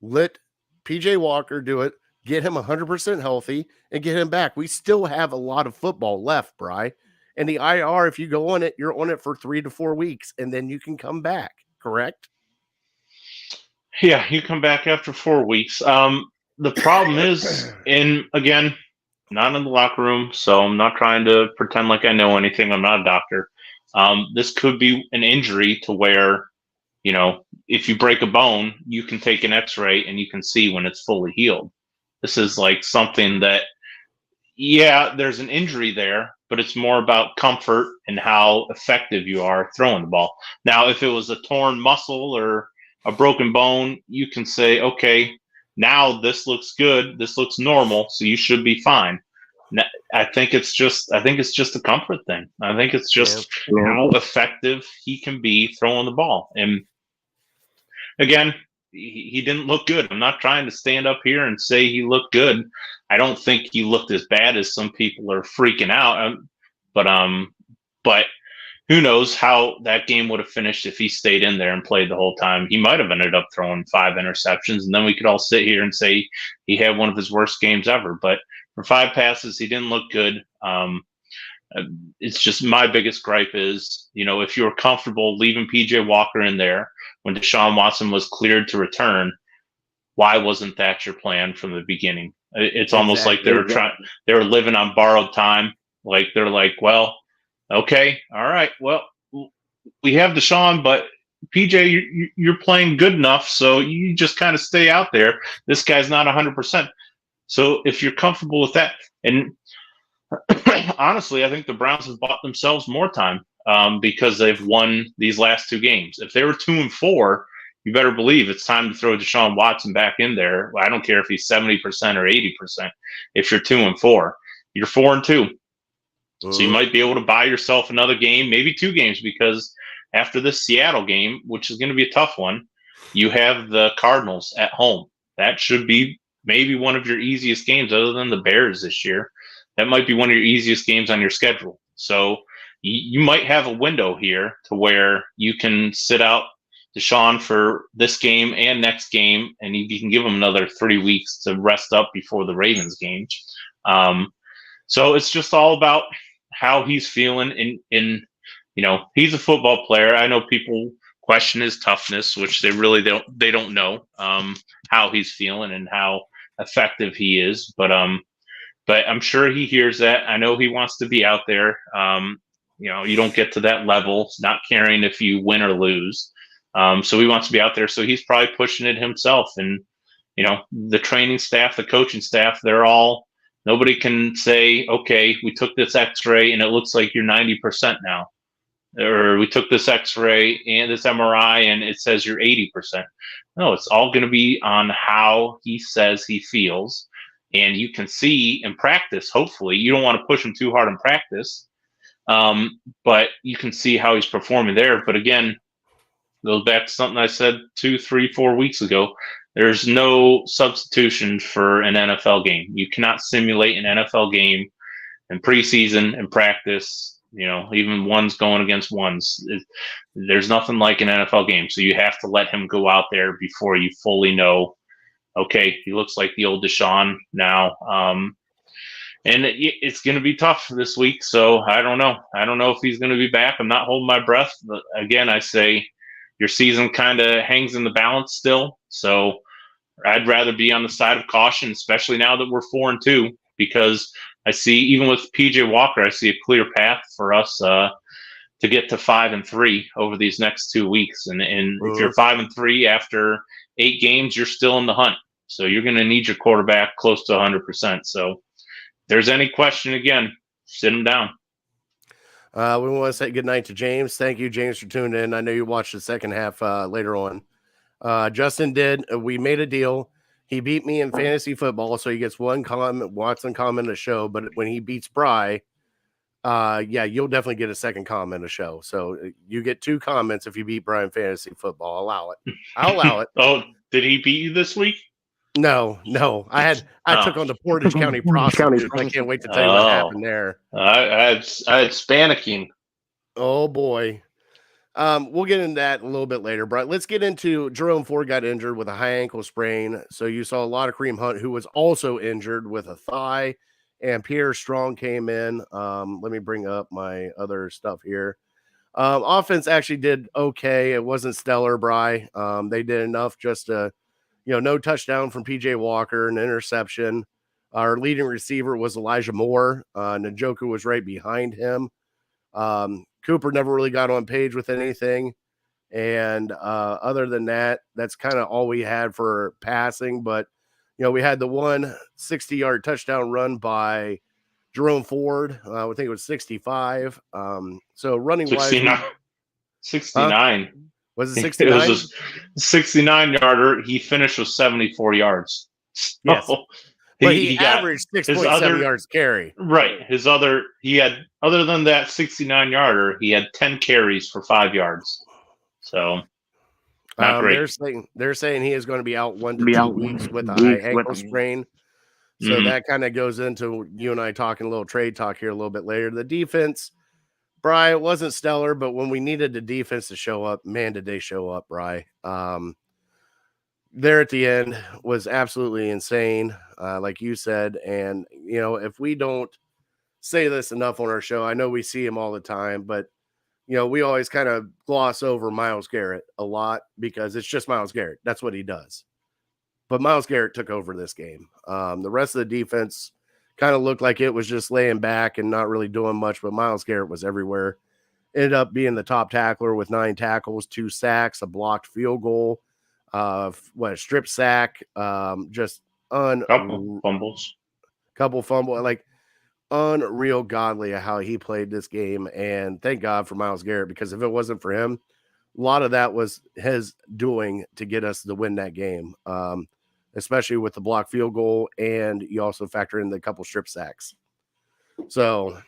Speaker 3: Let PJ Walker do it. Get him 100% healthy and get him back. We still have a lot of football left, Bri. And the IR, if you go on it, you're on it for 3 to 4 weeks, and then you can come back, correct?
Speaker 4: Yeah, you come back after 4 weeks. The problem is, again, not in the locker room, so I'm not trying to pretend like I know anything. I'm not a doctor. This could be an injury to where, if you break a bone, you can take an x-ray and you can see when it's fully healed. This is like something that, there's an injury there, but it's more about comfort and how effective you are throwing the ball. Now, if it was a torn muscle or a broken bone, you can say, okay, now this looks good. This looks normal. So you should be fine. I think it's just a comfort thing. I think it's just how effective he can be throwing the ball. And again, he didn't look good. I'm not trying to stand up here and say he looked good. I don't think he looked as bad as some people are freaking out. But who knows how that game would have finished if he stayed in there and played the whole time. He might have ended up throwing 5 interceptions, and then we could all sit here and say he had one of his worst games ever. But for 5 passes, he didn't look good. It's just my biggest gripe is, if you're comfortable leaving PJ Walker in there when Deshaun Watson was cleared to return, why wasn't that your plan from the beginning? It's almost like they were living on borrowed time. Like they're like, well, Okay. All right. Well, we have Deshaun, but PJ, you're playing good enough, so you just kind of stay out there. This guy's not 100%. So if you're comfortable with that, and honestly, I think the Browns have bought themselves more time because they've won these last two games. If they were 2-4, you better believe it's time to throw Deshaun Watson back in there. I don't care if he's 70% or 80%. If you're 2-4, you're 4-2. So you might be able to buy yourself another game, maybe two games, because after this Seattle game, which is going to be a tough one, you have the Cardinals at home. That should be maybe one of your easiest games other than the Bears this year. That might be one of your easiest games on your schedule. So you might have a window here to where you can sit out Deshaun for this game and next game, and you can give him another 3 weeks to rest up before the Ravens game. So it's just all about how he's feeling. In he's a football player. I know people question his toughness, which they really don't know how he's feeling and how effective he is. But I'm sure he hears that. I know he wants to be out there. You don't get to that level, not caring if you win or lose. So he wants to be out there. So he's probably pushing it himself. And the training staff, the coaching staff, nobody can say, okay, we took this X-ray and it looks like you're 90% now. Or we took this X-ray and this MRI and it says you're 80%. No, it's all going to be on how he says he feels. And you can see in practice, hopefully, you don't want to push him too hard in practice, but you can see how he's performing there. But again, goes back to something I said 2, 3, 4 weeks ago. There's no substitution for an NFL game. You cannot simulate an NFL game in preseason and practice, even ones going against ones. There's nothing like an NFL game. So you have to let him go out there before you fully know, okay, he looks like the old Deshaun now. And it's going to be tough this week. So I don't know. I don't know if he's going to be back. I'm not holding my breath. But again, I say your season kind of hangs in the balance still. So I'd rather be on the side of caution, especially now that we're 4-2, because I see, even with PJ Walker, I see a clear path for us to get to 5-3 over these next 2 weeks. And if you're 5-3 after 8 games, you're still in the hunt. So you're going to need your quarterback close to 100%. So if there's any question, again, sit him down.
Speaker 3: We want to say good night to James. Thank you, James, for tuning in. I know you watched the second half later on. Justin did. We made a deal. He beat me in fantasy football, so he gets one Watson comment a show. But when he beats Bri, you'll definitely get a second comment a show. So you get 2 comments if you beat Bri in fantasy football. I'll allow it.
Speaker 4: Oh, did he beat you this week?
Speaker 3: No. I took on the Portage County prostitutes. I can't wait to tell you what happened there.
Speaker 4: I had Spanking.
Speaker 3: Oh boy. We'll get into that a little bit later, but let's get into Jerome Ford got injured with a high ankle sprain. So you saw a lot of Kareem Hunt, who was also injured with a thigh, and Pierre Strong came in. Let me bring up my other stuff here. Offense actually did okay. It wasn't stellar, Bri. They did enough just to, no touchdown from PJ Walker, an interception. Our leading receiver was Elijah Moore. Njoku was right behind him. Cooper never really got on page with anything. And other than that, that's kind of all we had for passing. But, we had the one 60-yard touchdown run by Jerome Ford. I think it was 65. So running
Speaker 4: 69. 69.
Speaker 3: Was it 69?
Speaker 4: It was a 69-yarder. He finished with 74 yards.
Speaker 3: Yes. But he averaged 6.7 yards carry.
Speaker 4: Right. Other than that 69-yarder, he had 10 carries for 5 yards. So not great.
Speaker 3: They're saying he is going to be out 1 to 2 weeks with a high ankle sprain. So that kind of goes into you and I talking a little trade talk here a little bit later. The defense, Bri, it wasn't stellar, but when we needed the defense to show up, man, did they show up, Bri. There at the end was absolutely insane, like you said. And, if we don't say this enough on our show, I know we see him all the time, but, we always kind of gloss over Myles Garrett a lot because it's just Myles Garrett. That's what he does. But Myles Garrett took over this game. The rest of the defense kind of looked like it was just laying back and not really doing much, but Myles Garrett was everywhere. Ended up being the top tackler with 9 tackles, 2 sacks, a blocked field goal, a strip sack, just
Speaker 4: couple fumbles,
Speaker 3: like unreal godly how he played this game. And thank God for Myles Garrett, because if it wasn't for him, a lot of that was his doing to get us to win that game, especially with the block field goal. And you also factor in the couple strip sacks. So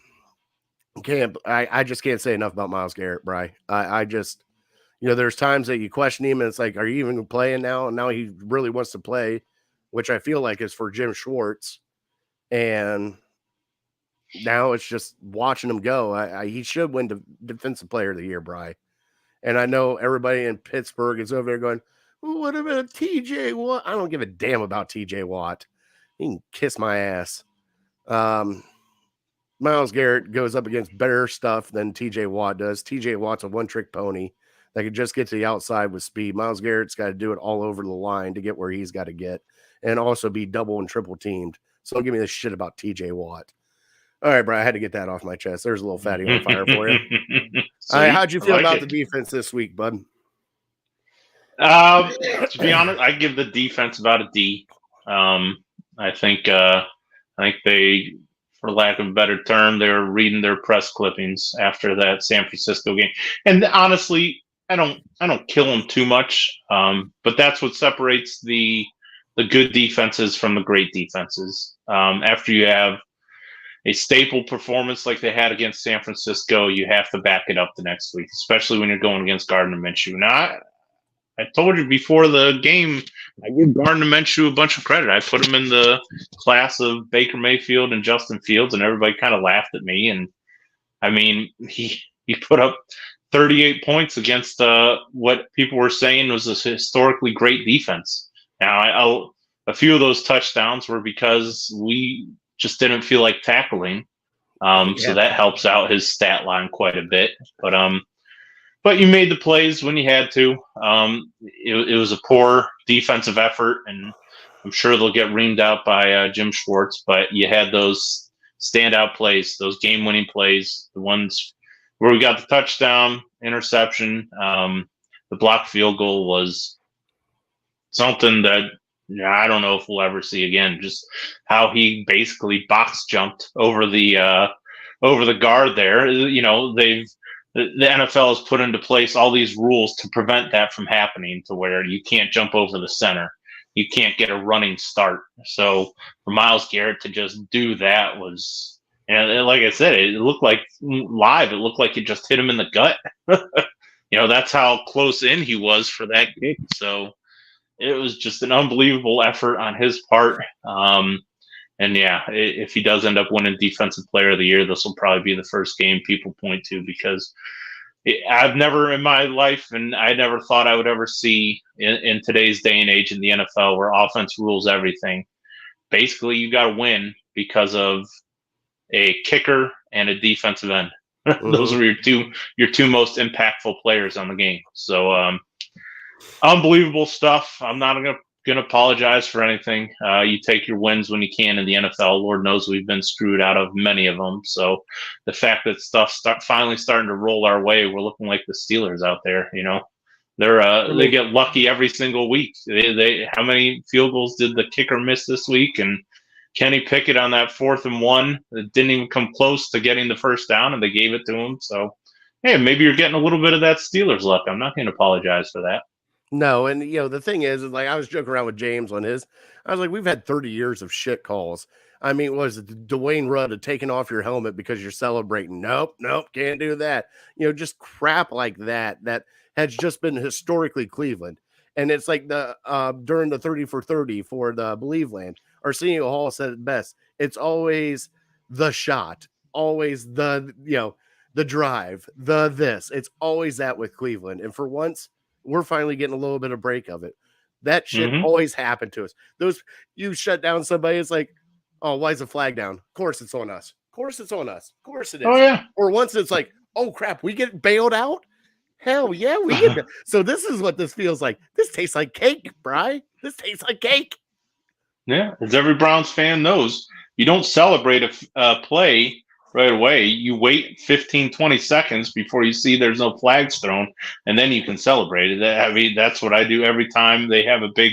Speaker 3: I just can't say enough about Myles Garrett, Bri. I just, there's times that you question him and it's like, are you even playing now? And now he really wants to play, which I feel like is for Jim Schwartz. And now it's just watching him go. He should win the Defensive Player of the Year, Bri. And I know everybody in Pittsburgh is over there going, what about TJ Watt? I don't give a damn about TJ Watt. He can kiss my ass. Myles Garrett goes up against better stuff than TJ Watt does. TJ Watt's a one-trick pony that could just get to the outside with speed. Myles Garrett's got to do it all over the line to get where he's got to get, and also be double and triple teamed. So don't give me this shit about TJ Watt. All right, bro, I had to get that off my chest. There's a little fatty on fire for you. All right, how'd you feel about the defense this week, bud?
Speaker 4: To be honest, I give the defense about a D. I think they, for lack of a better term, they were reading their press clippings after that San Francisco game. And honestly, I don't kill them too much. But that's what separates the good defenses from the great defenses. After you have a staple performance like they had against San Francisco, you have to back it up the next week, especially when you're going against Gardner Minshew. Now, I told you before the game, I give Gardner Minshew a bunch of credit. I put him in the class of Baker Mayfield and Justin Fields, and everybody kind of laughed at me. And I mean, he put up 38 points against what people were saying was a historically great defense. Now, a few of those touchdowns were because we just didn't feel like tackling. So that helps out his stat line quite a bit. But you made the plays when you had to. It was a poor defensive effort, and I'm sure they'll get reamed out by Jim Schwartz. But you had those standout plays, those game-winning plays, the ones where we got the touchdown, interception. The blocked field goal was something that I don't know if we'll ever see again. Just how he basically box jumped over the guard there. The NFL has put into place all these rules to prevent that from happening, to where you can't jump over the center. You can't get a running start. So for Myles Garrett to just do that was, and like I said, it looked like live. It looked like it just hit him in the gut. That's how close in he was for that kick. So it was just an unbelievable effort on his part. And yeah, if he does end up winning Defensive Player of the Year, this will probably be the first game people point to, because I've never in my life, and I never thought I would ever see in today's day and age in the NFL, where offense rules everything. Basically, you got to win because of a kicker and a defensive end. Mm-hmm. Those are your two most impactful players on the game. So unbelievable stuff. I'm not going to apologize for anything. You take your wins when you can in the NFL. Lord knows we've been screwed out of many of them. So the fact that stuff finally starting to roll our way, we're looking like the Steelers out there. They get lucky every single week. How many field goals did the kicker miss this week? And Kenny Pickett on that 4th and 1, it didn't even come close to getting the first down, and they gave it to him. So hey, maybe you're getting a little bit of that Steelers luck. I'm not going to apologize for that.
Speaker 3: No, and the thing is like, I was joking around with James on his. I was like, we've had 30 years of shit calls. I mean, was it Dwayne Rudd had taken off your helmet because you're celebrating? Nope, can't do that. Just crap like that has just been historically Cleveland. And it's like the during the 30 for 30 for the Believe Land, Arsenio Hall said it best. It's always the shot, always the drive, the this. It's always that with Cleveland. And for once, we're finally getting a little bit of break of it. That shit always happened to us. You shut down somebody, it's like, oh, why is the flag down? Of course it's on us. Of course it's on us. Of course it is.
Speaker 4: Oh, yeah.
Speaker 3: Or once it's like, oh, crap, we get bailed out? Hell yeah, we get So this is what this feels like. This tastes like cake, Bri. This tastes like cake.
Speaker 4: Yeah, as every Browns fan knows, You don't celebrate a play right away. You wait 15, 20 seconds before you see there's no flags thrown, and then you can celebrate it. I mean, that's what I do every time they have a big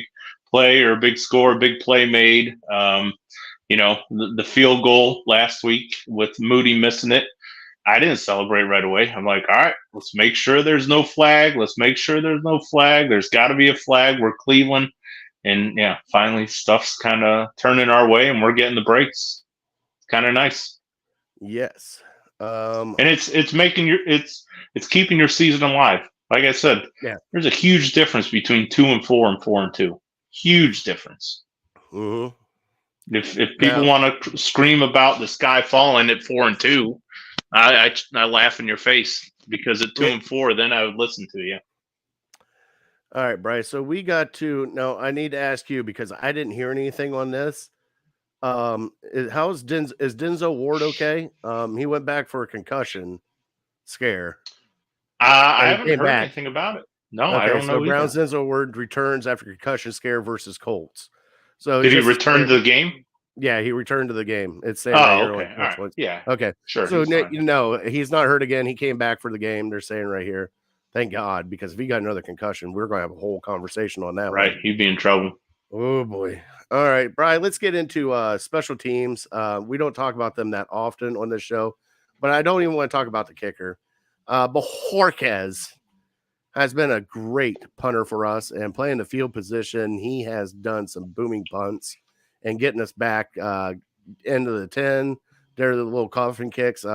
Speaker 4: play or a big score, a big play made. The field goal last week with Moody missing it, I didn't celebrate right away. I'm like, all right, let's make sure there's no flag. Let's make sure there's no flag. There's got to be a flag. We're Cleveland. And yeah, finally stuff's kind of turning our way and we're getting the breaks. It's kind of nice.
Speaker 3: Yes.
Speaker 4: And it's keeping your season alive. Like I said, there's a huge difference between 2-4 and 4-2. Huge difference.
Speaker 3: Mm-hmm.
Speaker 4: If people want to scream about the sky falling at 4-2, I laugh in your face, because at 2-4, then I would listen to you.
Speaker 3: All right, Bryce. So we got to now. I need to ask you, because I didn't hear anything on this. Is Denzel Ward okay? He went back for a concussion scare.
Speaker 4: I haven't heard anything about it. No,
Speaker 3: okay,
Speaker 4: I don't know.
Speaker 3: So Browns Denzel Ward returns after concussion scare versus Colts. So
Speaker 4: did he return to the game?
Speaker 3: Yeah, he returned to the game. It's saying right here.
Speaker 4: Okay. All right. Yeah.
Speaker 3: Okay.
Speaker 4: Sure.
Speaker 3: So he's not hurt again. He came back for the game. They're saying right here. Thank God, because if he got another concussion, we're going to have a whole conversation on that.
Speaker 4: Right. He'd be in trouble.
Speaker 3: Oh boy. All right, Brian, let's get into special teams. We don't talk about them that often on this show, but I don't even want to talk about the kicker. Bojorquez has been a great punter for us, and playing the field position, he has done some booming punts and getting us back into the 10. They're the little coffin kicks.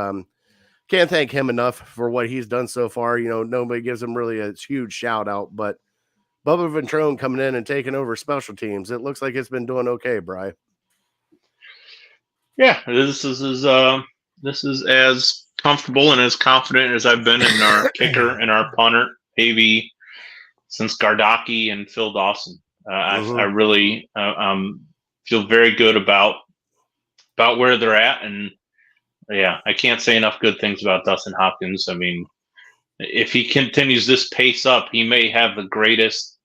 Speaker 3: Can't thank him enough for what he's done so far. Nobody gives him really a huge shout out, but Bubba Ventrone coming in and taking over special teams. It looks like it's been doing okay, Bri.
Speaker 4: Yeah, this is as comfortable and as confident as I've been in our kicker and our punter, maybe since Gardocki and Phil Dawson. I really feel very good about where they're at, and yeah, I can't say enough good things about Dustin Hopkins. I mean, if he continues this pace up, he may have the greatest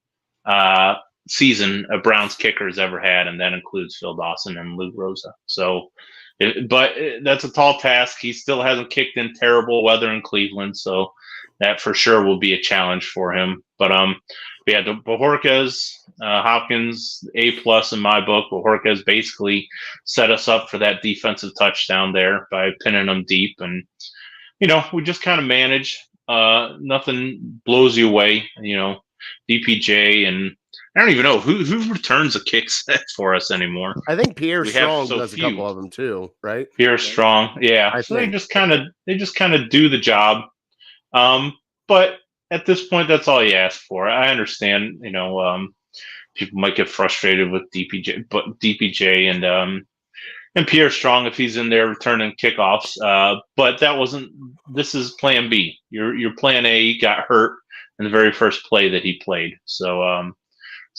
Speaker 4: season a Browns kicker has ever had, and that includes Phil Dawson and Lou Rosa. So, but that's a tall task. He still hasn't kicked in terrible weather in Cleveland, so that for sure will be a challenge for him. But yeah, the Bojorquez, Hopkins, A+ in my book. Bojorquez basically set us up for that defensive touchdown there by pinning them deep, and we just kind of manage. Nothing blows you away. DPJ, and I don't even know who returns the kicks for us anymore.
Speaker 3: I think Pierre Strong does a couple of them too, right?
Speaker 4: Pierre Strong, yeah. So they just kind of do the job. But at this point, that's all you ask for. I understand, people might get frustrated with DPJ and Pierre Strong if he's in there returning kickoffs. But this is plan B. Your plan A got hurt in the very first play that he played. So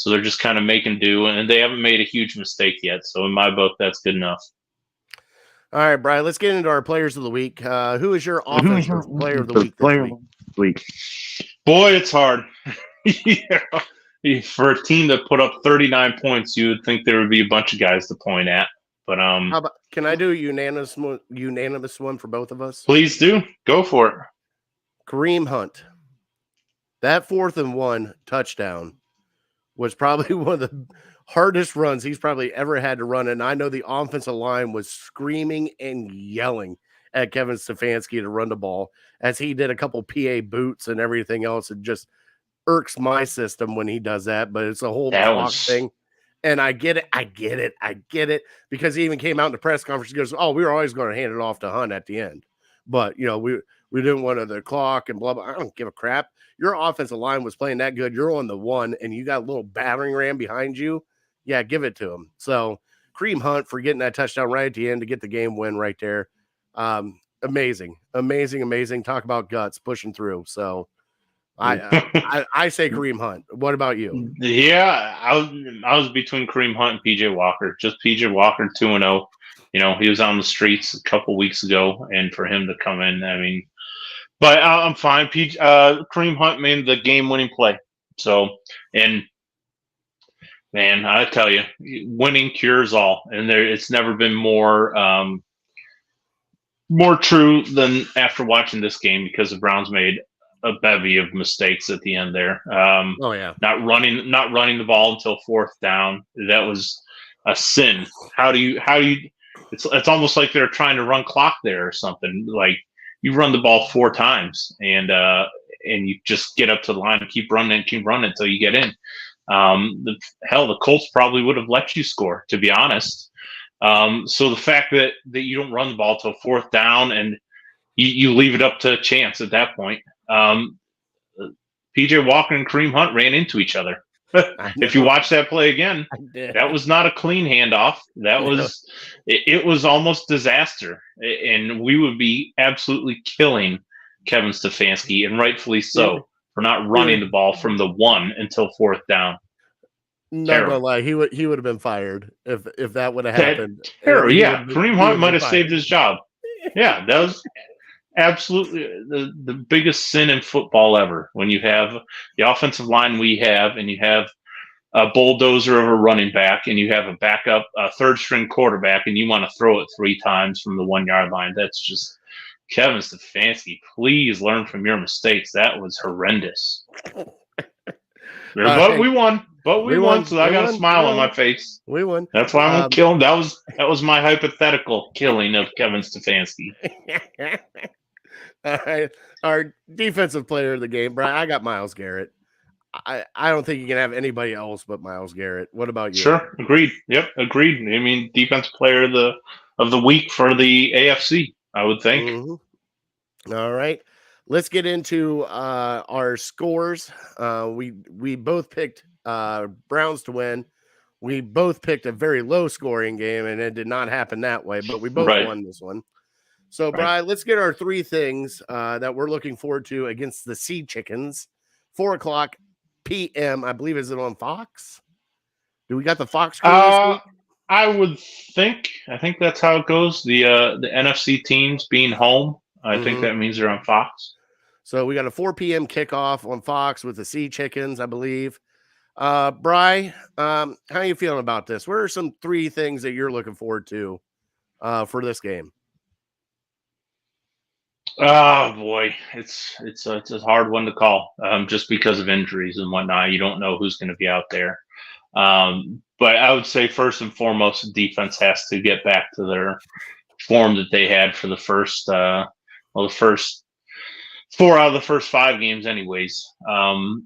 Speaker 4: they're just kind of making do, and they haven't made a huge mistake yet. So in my book, that's good enough.
Speaker 3: All right, Brian, let's get into our players of the week. Who is your offensive player of the week this week?
Speaker 4: Boy, it's hard. For a team that put up 39 points, you would think there would be a bunch of guys to point at. But
Speaker 3: how about, can I do a unanimous one for both of us?
Speaker 4: Please do. Go for it.
Speaker 3: Kareem Hunt. That 4th and 1 touchdown was probably one of the hardest runs he's probably ever had to run. And I know the offensive line was screaming and yelling at Kevin Stefanski to run the ball, as he did a couple PA boots and everything else. It just irks my system when he does that, but it's a whole clock thing. And I get it, because he even came out in the press conference and goes, "Oh, we were always going to hand it off to Hunt at the end, but we didn't want the clock and blah blah." I don't give a crap. Your offensive line was playing that good. You're on the 1, and you got a little battering ram behind you. Yeah, give it to him. So Kareem Hunt for getting that touchdown right at the end to get the game win right there. Amazing. Talk about guts pushing through. So I say Kareem Hunt. What about you?
Speaker 4: Yeah, I was between Kareem Hunt and PJ Walker. Just PJ Walker 2-0. He was on the streets a couple weeks ago, and for him to come in, I mean, but I'm fine. Kareem Hunt made the game-winning play. So, and Man, I tell you, winning cures all, and it's never been more true than after watching this game, because the Browns made a bevy of mistakes at the end there.
Speaker 3: Oh yeah,
Speaker 4: Not running the ball until fourth down. That was a sin. How do you? It's almost like they're trying to run clock there or something. Like, you run the ball 4 times and you just get up to the line and keep running until you get in. The Colts probably would have let you score, to be honest. So the fact that you don't run the ball till fourth down and you leave it up to chance at that point. PJ Walker and Kareem Hunt ran into each other. If you watch that play again, that was not a clean handoff. That was it was almost disaster, and we would be absolutely killing Kevin Stefanski, and rightfully so, for not running the ball from the 1 until fourth down.
Speaker 3: Not gonna lie, he would have been fired if that would have happened.
Speaker 4: Terrible. Yeah, Kareem Hunt might have saved his job. Yeah, that was absolutely the biggest sin in football ever. When you have the offensive line we have, and you have a bulldozer of a running back, and you have a backup, third string quarterback, and you want to throw it 3 times from the 1 yard line. That's just Kevin Stefanski. Please learn from your mistakes. That was horrendous. But we won. So I got a smile on my face.
Speaker 3: We won.
Speaker 4: That's why I'm gonna kill him. That was my hypothetical killing of Kevin Stefanski.
Speaker 3: All right. Our defensive player of the game, Brian, I got Myles Garrett. I don't think you can have anybody else but Myles Garrett. What about you?
Speaker 4: Sure. Agreed. Yep. Agreed. I mean, defensive player of the week for the AFC, I would think.
Speaker 3: Mm-hmm. All right. Let's get into our scores. We both picked Browns to win. We both picked a very low scoring game, and it did not happen that way, but we both won this one. So, Brian, let's get our 3 things that we're looking forward to against the Sea Chickens. 4:00 p.m. I believe, is it on Fox? Do we got the Fox crew this week?
Speaker 4: I think that's how it goes. The NFC teams being home, I think that means they're on Fox.
Speaker 3: So we got a 4 p.m. kickoff on Fox with the Sea Chickens, I believe. Bri, how are you feeling about this? What are some 3 things that you're looking forward to for this game?
Speaker 4: Oh boy, it's a hard one to call, just because of injuries and whatnot. You don't know who's going to be out there. But I would say first and foremost, the defense has to get back to their form that they had for the first 4 out of the first 5 games, anyways,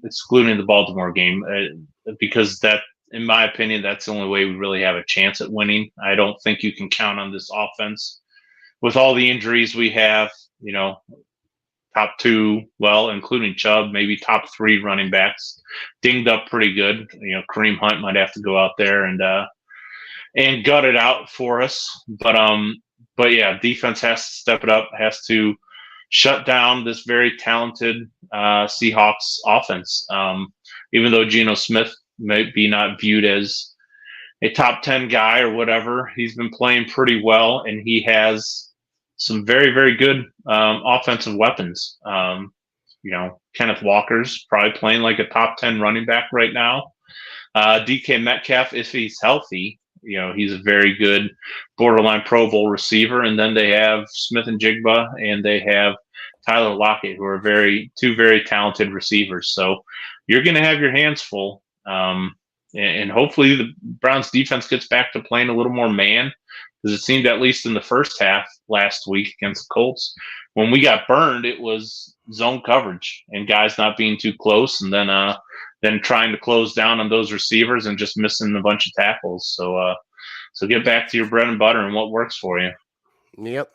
Speaker 4: excluding the Baltimore game, because that, in my opinion, that's the only way we really have a chance at winning. I don't think you can count on this offense with all the injuries we have. Top 2, well, including Chubb, maybe top 3 running backs, dinged up pretty good. Kareem Hunt might have to go out there and gut it out for us. But yeah, defense has to step it up, has to shut down this very talented Seahawks offense. Even though Geno Smith may be not viewed as a top 10 guy or whatever, he's been playing pretty well, and he has some very, very good offensive weapons. Kenneth Walker's probably playing like a top 10 running back right now. DK Metcalf, if he's healthy, he's a very good borderline Pro Bowl receiver. And then they have Smith and Jigba, and they have Tyler Lockett, who are two very talented receivers. So you're going to have your hands full. And hopefully the Browns defense gets back to playing a little more man, because it seemed, at least in the first half last week against the Colts, when we got burned, it was zone coverage and guys not being too close, and then trying to close down on those receivers and just missing a bunch of tackles. So get back to your bread and butter and what works for you.
Speaker 3: Yep.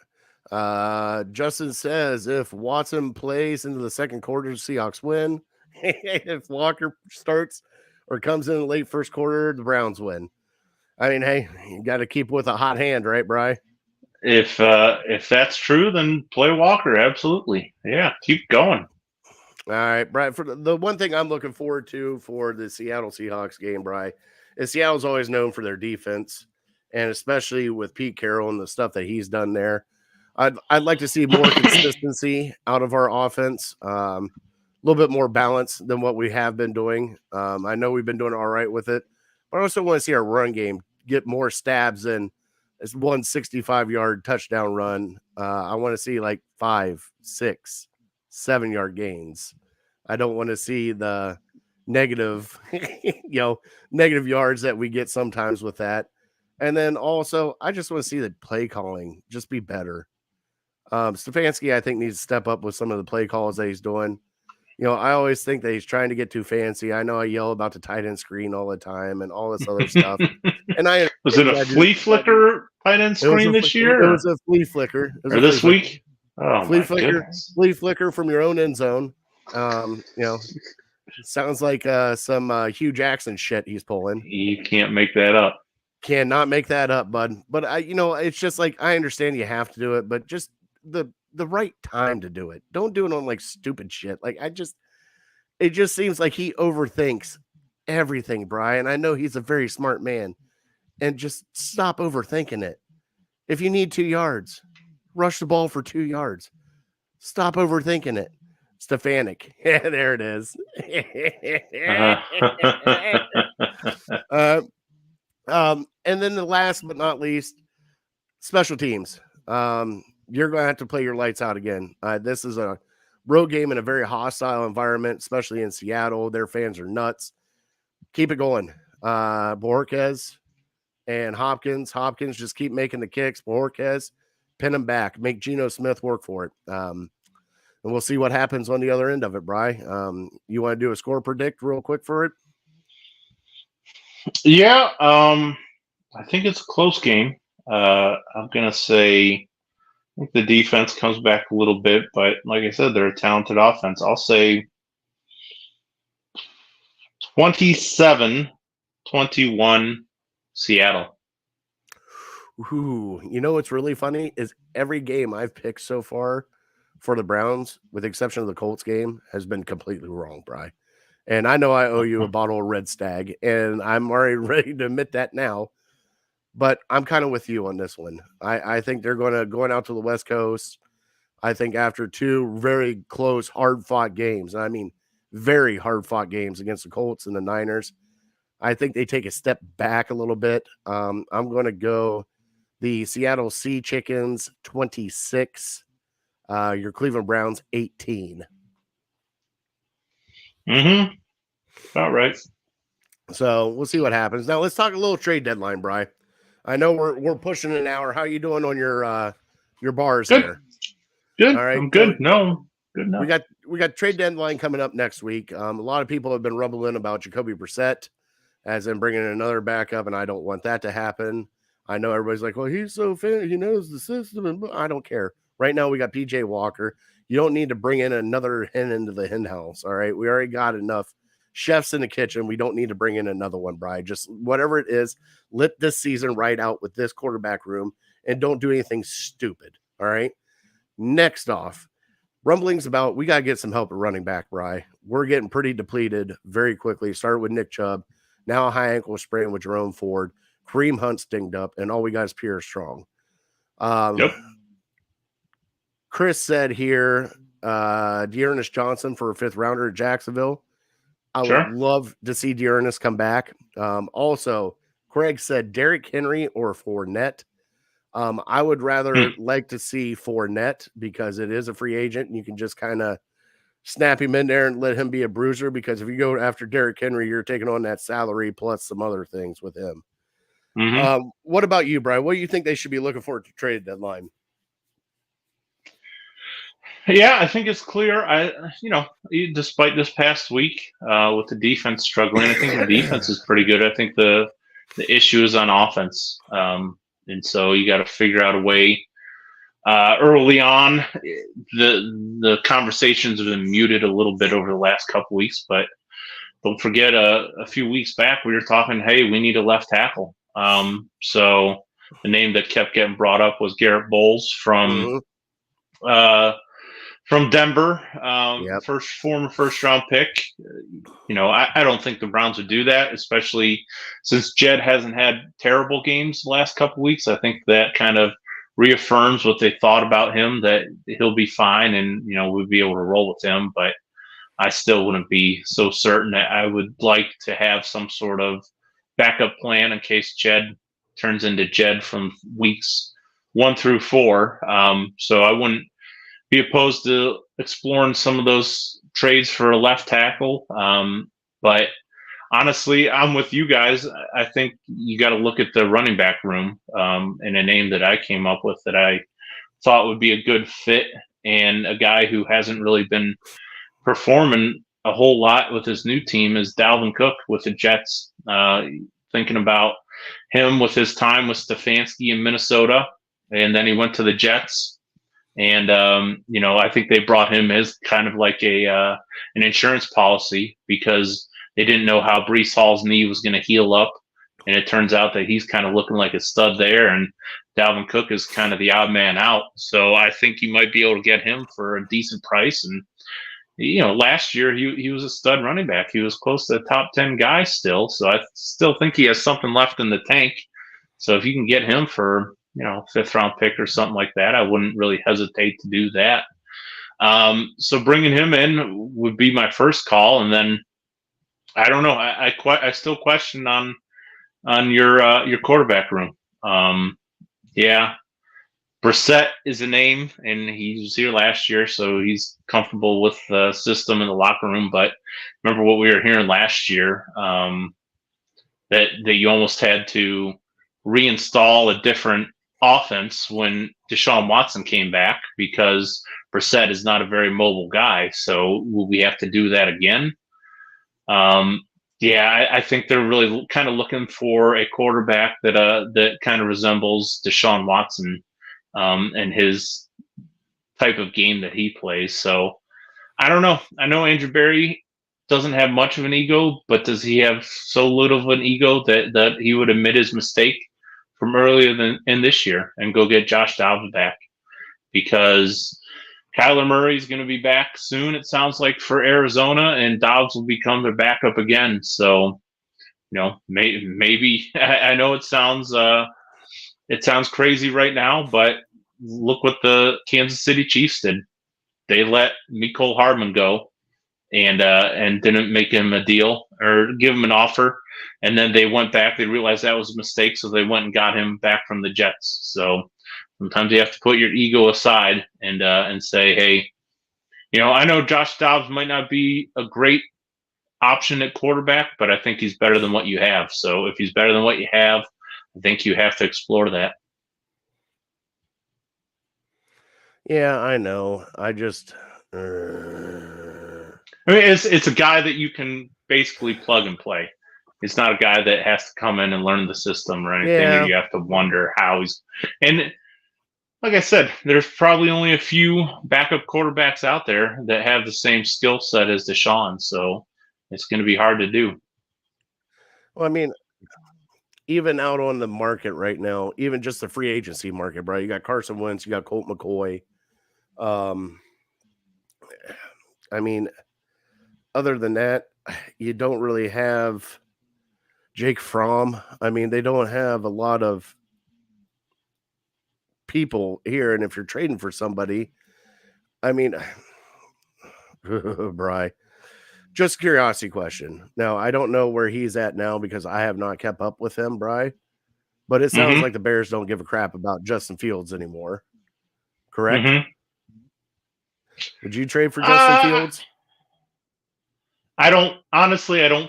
Speaker 3: Justin says if Watson plays into the second quarter, Seahawks win. If Walker starts or comes in the late first quarter, the Browns win. I mean, hey, you got to keep with a hot hand, right, Bri?
Speaker 4: If that's true, then play Walker. Absolutely. Yeah, keep going.
Speaker 3: All right, Bri. For the one thing I'm looking forward to for the Seattle Seahawks game, Bri, is Seattle's always known for their defense, and especially with Pete Carroll and the stuff that he's done there. I'd like to see more consistency out of our offense, a little bit more balance than what we have been doing. I know we've been doing all right with it, but I also want to see our run game get more stabs than this 165-yard touchdown run. I want to see like 5, 6, 7-yard gains. I don't want to see the negative, negative yards that we get sometimes with that. And then also, I just want to see the play calling just be better. Stefanski, I think, needs to step up with some of the play calls that he's doing. I always think that he's trying to get too fancy. I know I yell about the tight end screen all the time and all this other stuff. And
Speaker 4: was it a flea flicker tight end screen this year?
Speaker 3: It was a flea flicker.
Speaker 4: Or this week? Oh,
Speaker 3: flea
Speaker 4: my
Speaker 3: flicker,
Speaker 4: goodness.
Speaker 3: flea flicker from your own end zone. Sounds like some Hugh Jackson shit he's pulling.
Speaker 4: You can't make that up.
Speaker 3: Cannot make that up, bud. But it's just like, I understand you have to do it, but just the right time to do it. Don't do it on like stupid shit. Like it just seems like he overthinks everything, Brian. I know he's a very smart man, and just stop overthinking it. If you need 2 yards, rush the ball for 2 yards. Stop overthinking it. Stefanik. Yeah, there it is. And then the last but not least, special teams. You're going to have to play your lights out again. This is a road game in a very hostile environment, especially in Seattle. Their fans are nuts. Keep it going. Borges and Hopkins. Hopkins, just keep making the kicks. Borges, pin them back. Make Geno Smith work for it. And we'll see what happens on the other end of it, Bri. You want to do a score predict real quick for it?
Speaker 4: Yeah, I think it's a close game. I'm going to say I think the defense comes back a little bit, but like I said, they're a talented offense. I'll say 27-21 Seattle.
Speaker 3: Ooh, what's really funny is every game I've picked so far for the Browns, with the exception of the Colts game, has been completely wrong, Bri. And I know I owe you a bottle of Red Stag, and I'm already ready to admit that now. But I'm kind of with you on this one. I think they're going out to the West Coast. I think after 2 very close, hard-fought games, I mean very hard-fought games against the Colts and the Niners, I think they take a step back a little bit. I'm going to go the Seattle Sea Chickens 26, your Cleveland Browns 18.
Speaker 4: Mm-hmm. About right.
Speaker 3: So we'll see what happens. Now let's talk a little trade deadline, Bri. I know we're pushing an hour. How you doing on your bars
Speaker 4: good.
Speaker 3: there?
Speaker 4: Good.
Speaker 3: All right.
Speaker 4: I'm good. No. Good enough.
Speaker 3: We got trade deadline coming up next week. A lot of people have been rumbling about Jacoby Brissett, as in bringing in another backup, and I don't want that to happen. I know everybody's like, well, he's so fan, he knows the system, and I don't care. Right now, we got PJ Walker. You don't need to bring in another hen into the hen house. All right, we already got enough chefs in the kitchen. We don't need to bring in another one, Brian. Just whatever it is, let this season right out with this quarterback room, and don't do anything stupid. All right. Next off, rumblings about we got to get some help at running back, Bri. We're getting pretty depleted very quickly. Started with Nick Chubb, now a high ankle sprain with Jerome Ford. Kareem Hunt's dinged up, and all we got is Pierre Strong.
Speaker 4: Yep.
Speaker 3: Chris said here, Dearness Johnson for a 5th rounder at Jacksonville. I
Speaker 4: Sure.
Speaker 3: would love to see Dearness come back. Also, Craig said Derrick Henry or Fournette. I would rather like to see Fournette because it is a free agent, and you can just kind of snap him in there and let him be a bruiser, because if you go after Derrick Henry, you're taking on that salary plus some other things with him.
Speaker 4: Mm-hmm.
Speaker 3: What about you, Brian? What do you think they should be looking for at the trade deadline?
Speaker 4: Yeah, I think it's clear. Despite this past week with the defense struggling, I think the defense is pretty good. I think the issue is on offense, and so you got to figure out a way. Early on, the conversations have been muted a little bit over the last couple weeks, but don't forget a few weeks back we were talking, hey, we need a left tackle. So the name that kept getting brought up was Garrett Bowles from Denver, former first round pick. I don't think the Browns would do that, especially since Jed hasn't had terrible games the last couple weeks. I think that kind of reaffirms what they thought about him, that he'll be fine and, we'll be able to roll with him. But I still wouldn't be so certain. That I would like to have some sort of backup plan in case Jed turns into Jed from weeks 1 through 4. So I wouldn't be opposed to exploring some of those trades for a left tackle. But honestly, I'm with you guys. I think you got to look at the running back room, and a name that I came up with that I thought would be a good fit, and a guy who hasn't really been performing a whole lot with his new team is Dalvin Cook with the Jets. Thinking about him with his time with Stefanski in Minnesota, and then he went to the Jets. And I think they brought him as kind of like an insurance policy because they didn't know how Breece Hall's knee was going to heal up, and it turns out that he's kind of looking like a stud there, and Dalvin Cook is kind of the odd man out. So I think you might be able to get him for a decent price. And last year he was a stud running back. He was close to the top 10 guy still. So I still think he has something left in the tank. So if you can get him for 5th round pick or something like that, I wouldn't really hesitate to do that. So bringing him in would be my first call, and then I don't know. I still question on your quarterback room. Brissett is a name, and he was here last year, so he's comfortable with the system in the locker room. But remember what we were hearing last year, that you almost had to reinstall a different offense when Deshaun Watson came back because Brissett is not a very mobile guy. So will we have to do that again? I think they're really kind of looking for a quarterback that kind of resembles Deshaun Watson and his type of game that he plays. So I don't know. I know Andrew Berry doesn't have much of an ego, but does he have so little of an ego that he would admit his mistake from earlier in this year and go get Josh Dobbs back? Because Kyler Murray is going to be back soon, it sounds like, for Arizona, and Dobbs will become their backup again. So, maybe I know it sounds crazy right now, but look what the Kansas City Chiefs did. They let Mecole Hardman go and didn't make him a deal or give him an offer. And then they went back. They realized that was a mistake, so they went and got him back from the Jets. So sometimes you have to put your ego aside and say, hey, I know Josh Dobbs might not be a great option at quarterback, but I think he's better than what you have. So if he's better than what you have, I think you have to explore that.
Speaker 3: Yeah, I know. I just.
Speaker 4: It's a guy that you can basically plug and play. It's not a guy that has to come in and learn the system or anything, or you have to wonder how he's. And like I said, there's probably only a few backup quarterbacks out there that have the same skill set as Deshaun, so it's going to be hard to do.
Speaker 3: Well, I mean, even out on the market right now, even just the free agency market, bro, you got Carson Wentz, you got Colt McCoy. I mean, other than that, you don't really have Jake Fromm. I mean, they don't have a lot of people here. And if you're trading for somebody, I mean, Bri, just curiosity question. Now, I don't know where he's at now because I have not kept up with him, Bri, but it sounds like the Bears don't give a crap about Justin Fields anymore. Correct? Would you trade for Justin Fields?
Speaker 4: I don't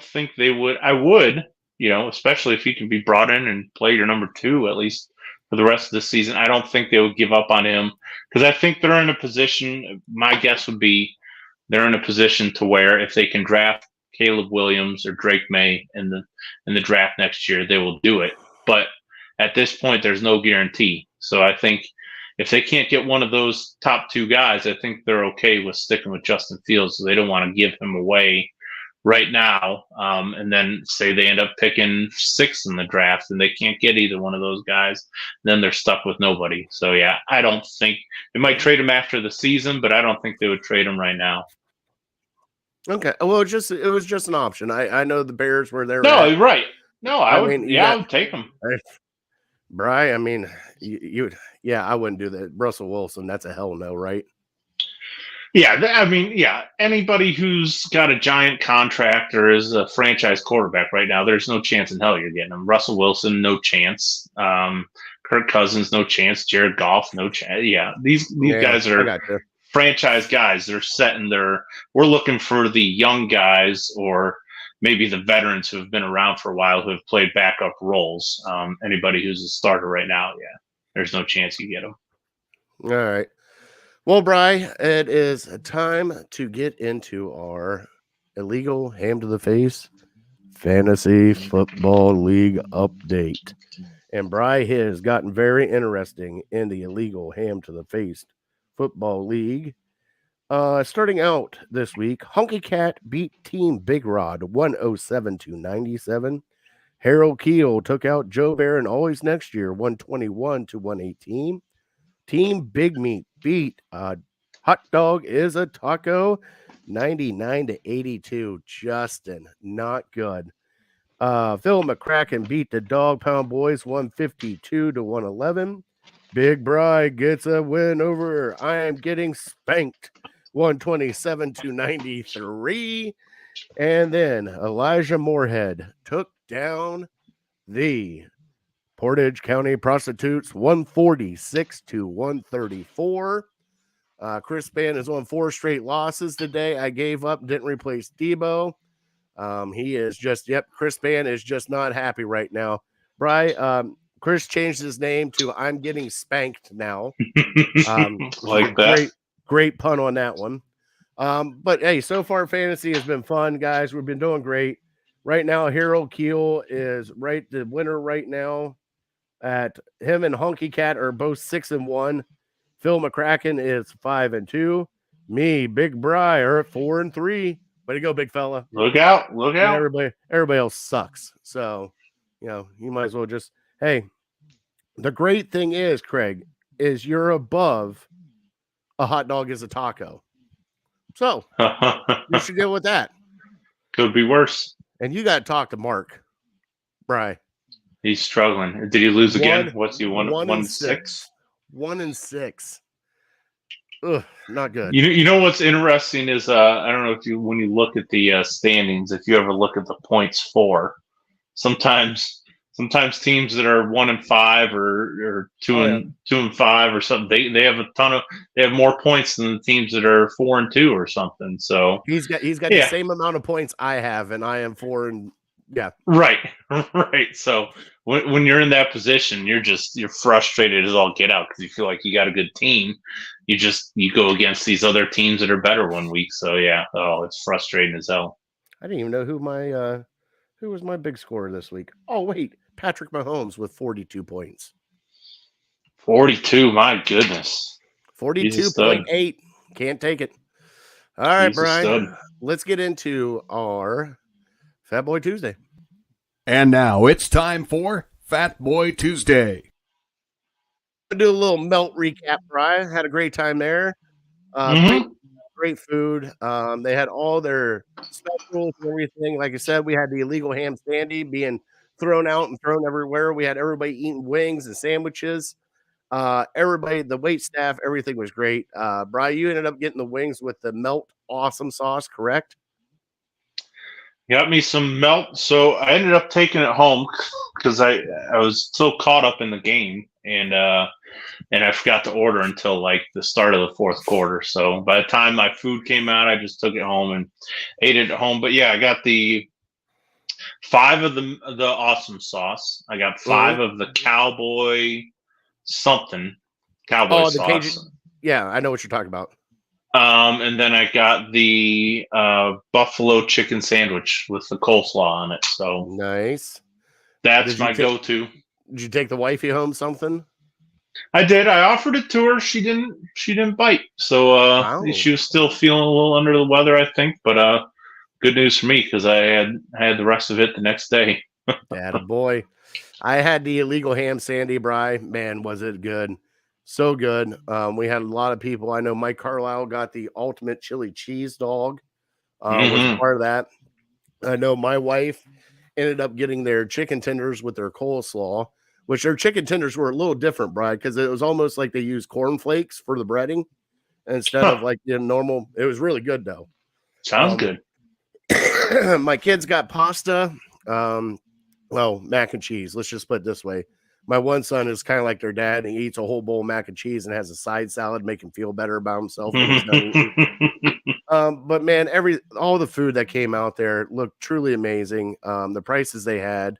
Speaker 4: think they would. I would, especially if he can be brought in and play your number 2, at least for the rest of the season. I don't think they would give up on him because I think they're in a position, my guess would be they're in a position to where if they can draft Caleb Williams or Drake May in the draft next year, they will do it. But at this point, there's no guarantee. So I think if they can't get one of those top 2 guys, I think they're okay with sticking with Justin Fields. So they don't want to give him away right now. And then say they end up picking 6th in the draft and they can't get either one of those guys, then they're stuck with nobody. So yeah, I don't think they might trade him after the season, but I don't think they would trade him right now.
Speaker 3: Okay. Well, it was just an option. I know the Bears were there.
Speaker 4: No, at. Right. No, I would take him.
Speaker 3: Bri, I mean, I wouldn't do that. Russell Wilson, that's a hell no, right?
Speaker 4: Yeah, I mean, yeah, anybody who's got a giant contract or is a franchise quarterback right now, there's no chance in hell you're getting him. Russell Wilson, no chance. Kirk Cousins, no chance. Jared Goff, no chance. Yeah, these
Speaker 3: Yeah,
Speaker 4: guys
Speaker 3: I
Speaker 4: are
Speaker 3: got you.
Speaker 4: franchise guys. They're setting their. We're looking for the young guys or maybe the veterans who have been around for a while who have played backup roles. Anybody who's a starter right now, yeah, there's no chance you get them.
Speaker 3: All right. Well, Bri, it is time to get into our illegal ham to the face fantasy football league update. And Bri has gotten very interesting in the illegal ham to the face football league. Starting out this week, Honky Cat beat Team Big Rod 107-97. Harold Keel took out Joe Bear and Always Next Year 121-118. Team Big Meat beat Hot Dog is a Taco 99-82. Justin, not good. Phil McCracken beat the Dog Pound Boys 152-111. Big Bri gets a win over I Am Getting Spanked 127-93. And then Elijah Moorhead took down the Portage County Prostitutes 146-134. Chris Span is on 4 straight losses today. I gave up, didn't replace Debo. He is just, Chris Span is just not happy right now. Bri, Chris changed his name to I'm Getting Spanked now.
Speaker 4: Like that.
Speaker 3: Great pun on that one. But hey, so far fantasy has been fun, guys. We've been doing great. Right now, Harold Keel is the winner right now. At him and Honky Cat are both 6-1. Phil McCracken is 5-2. Me, Big Bri, are at 4-3. Way to go, big fella.
Speaker 4: Look out.
Speaker 3: Yeah, everybody else sucks. So, you might as well just, hey, the great thing is, Craig, is you're above a hot dog is a taco. So, you should deal with that.
Speaker 4: Could be worse.
Speaker 3: And you got to talk to Mark, Bri.
Speaker 4: He's struggling. Did he lose again? What's he, 1-6?
Speaker 3: 1-6. Ugh, not good.
Speaker 4: You know what's interesting is I don't know if when you look at the standings, if you ever look at the points for, sometimes teams that are 1-5 or 2-5 or something, they have they have more points than the teams that are 4-2 or something. So
Speaker 3: he's got the same amount of points I have, and I am 4 and yeah.
Speaker 4: Right. So when you're in that position, you're frustrated as all get out because you feel like you got a good team. You go against these other teams that are better one week. So yeah, it's frustrating as hell.
Speaker 3: I didn't even know who was my big scorer this week. Oh wait, Patrick Mahomes with 42 points.
Speaker 4: 42, my goodness.
Speaker 3: 42.8. Can't take it. All right, Brian. Let's get into our Fat Boy Tuesday.
Speaker 5: And now it's time for Fat Boy Tuesday.
Speaker 3: I'll do a little melt recap, Brian. Had a great time there. Great food. They had all their specials and everything. Like I said, we had the illegal ham standee being thrown out and thrown everywhere. We had everybody eating wings and sandwiches. Everybody, the wait staff, everything was great. Brian, you ended up getting the wings with the melt awesome sauce, correct?
Speaker 4: Got me some melt. So I ended up taking it home because I was so caught up in the game and I forgot to order until like the start of the fourth quarter. So by the time my food came out, I just took it home and ate it at home. But yeah, I got the 5 of the awesome sauce. I got 5 of the cowboy sauce.
Speaker 3: Cajun. Yeah, I know what you're talking about.
Speaker 4: And then I got the buffalo chicken sandwich with the coleslaw on it. So
Speaker 3: nice.
Speaker 4: That's my go-to.
Speaker 3: Did you take the wifey home something?
Speaker 4: I did. I offered it to her. She didn't bite. So she was still feeling a little under the weather, I think. But good news for me because I had the rest of it the next day.
Speaker 3: Attaboy. I had the illegal ham sandy, Bri. Man, was it good. So good. We had a lot of people. I know Mike Carlisle got the ultimate chili cheese dog. Was part of that. I know my wife ended up getting their chicken tenders with their coleslaw, which their chicken tenders were a little different, Brad, because it was almost like they used cornflakes for the breading. instead of like normal. It was really good though.
Speaker 4: Sounds good.
Speaker 3: My kids got pasta. Well, mac and cheese. Let's just put it this way. My one son is kind of like their dad. And he eats a whole bowl of mac and cheese and has a side salad, make him feel better about himself. When he's done eating. But man, all the food that came out there looked truly amazing. The prices they had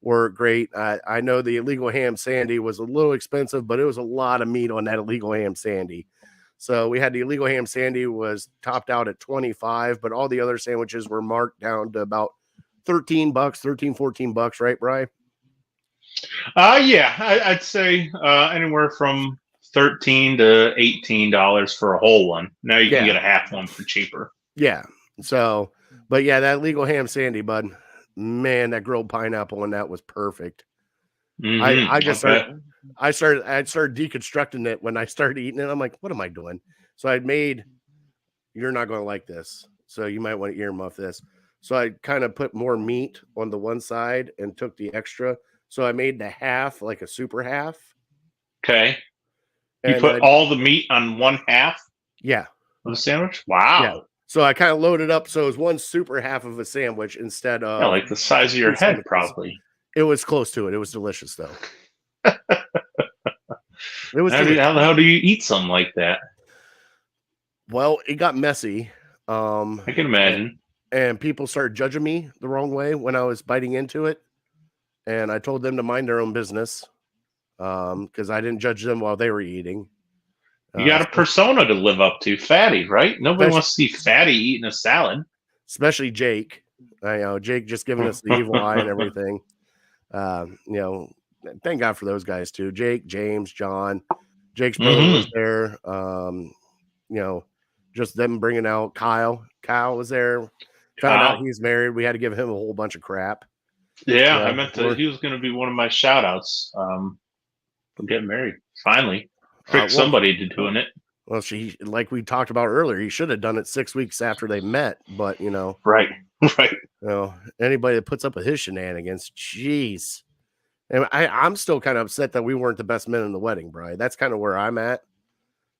Speaker 3: were great. I know the illegal ham sandy was a little expensive, but it was a lot of meat on that illegal ham sandy. So we had the illegal ham sandy was topped out at 25, but all the other sandwiches were marked down to about $13, $14, right, Bri?
Speaker 4: Yeah, I'd say anywhere from $13 to $18 for a whole one. Now you can get a half one for cheaper.
Speaker 3: Yeah. So, but yeah, that legal ham sandy, bud, man, that grilled pineapple on that was perfect.
Speaker 4: Mm-hmm.
Speaker 3: I started deconstructing it when I started eating it. I'm like, what am I doing? So you're not going to like this. So you might want to earmuff this. So I kind of put more meat on the one side and took the extra. So I made the half like a super half.
Speaker 4: Okay. You put all the meat on one half?
Speaker 3: Yeah.
Speaker 4: Of the sandwich? Wow.
Speaker 3: Yeah. So I kind of loaded up. So it was one super half of a sandwich instead of.
Speaker 4: Yeah, like the size of your head, sandwiches. Probably.
Speaker 3: It was close to it. It was delicious, though.
Speaker 4: It was. How the hell do you eat something like that?
Speaker 3: Well, it got messy.
Speaker 4: I can imagine.
Speaker 3: And people started judging me the wrong way when I was biting into it. And I told them to mind their own business because I didn't judge them while they were eating.
Speaker 4: You got a persona to live up to, Fatty, right? Nobody wants to see Fatty eating a salad.
Speaker 3: Especially Jake. Jake just giving us the evil eye and everything. Thank God for those guys too. Jake, James, John. Jake's brother was there. Just them bringing out Kyle. Kyle was there. Found out he's married. We had to give him a whole bunch of crap.
Speaker 4: Yeah, I meant he was going to be one of my shout outs for getting married. Finally. Tricked somebody to doing it.
Speaker 3: Well, like we talked about earlier, he should have done it 6 weeks after they met, but
Speaker 4: Right.
Speaker 3: Anybody that puts up with his shenanigans, jeez. And I'm still kind of upset that we weren't the best men in the wedding, Bri. That's kind of where I'm at.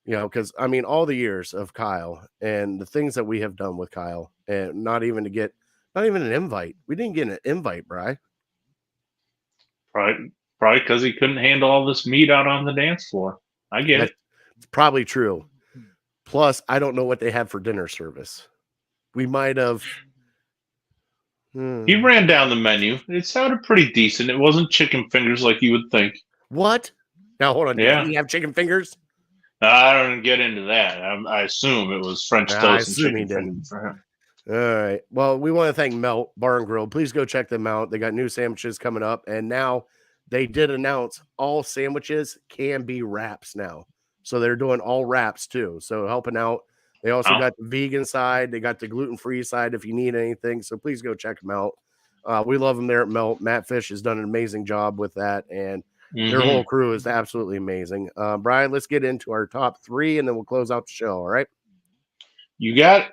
Speaker 3: Because all the years of Kyle and the things that we have done with Kyle, and not even an invite. We didn't get an invite, Bri.
Speaker 4: Probably because he couldn't handle all this meat out on the dance floor. I get it.
Speaker 3: It's probably true. Plus, I don't know what they had for dinner service. We might have.
Speaker 4: He ran down the menu. It sounded pretty decent. It wasn't chicken fingers like you would think.
Speaker 3: What? Now, hold on.
Speaker 4: Yeah.
Speaker 3: Did he have chicken fingers?
Speaker 4: I don't get into that. I assume it was French toast and chicken fingers for him.
Speaker 3: All right. Well, we want to thank Melt Bar and Grill. Please go check them out. They got new sandwiches coming up. And now they did announce all sandwiches can be wraps now. So they're doing all wraps too. So helping out. They also got the vegan side. They got the gluten-free side if you need anything. So please go check them out. We love them there at Melt. Matt Fish has done an amazing job with that. And their whole crew is absolutely amazing. Brian, let's get into our top three and then we'll close out the show. All right.
Speaker 4: You got it.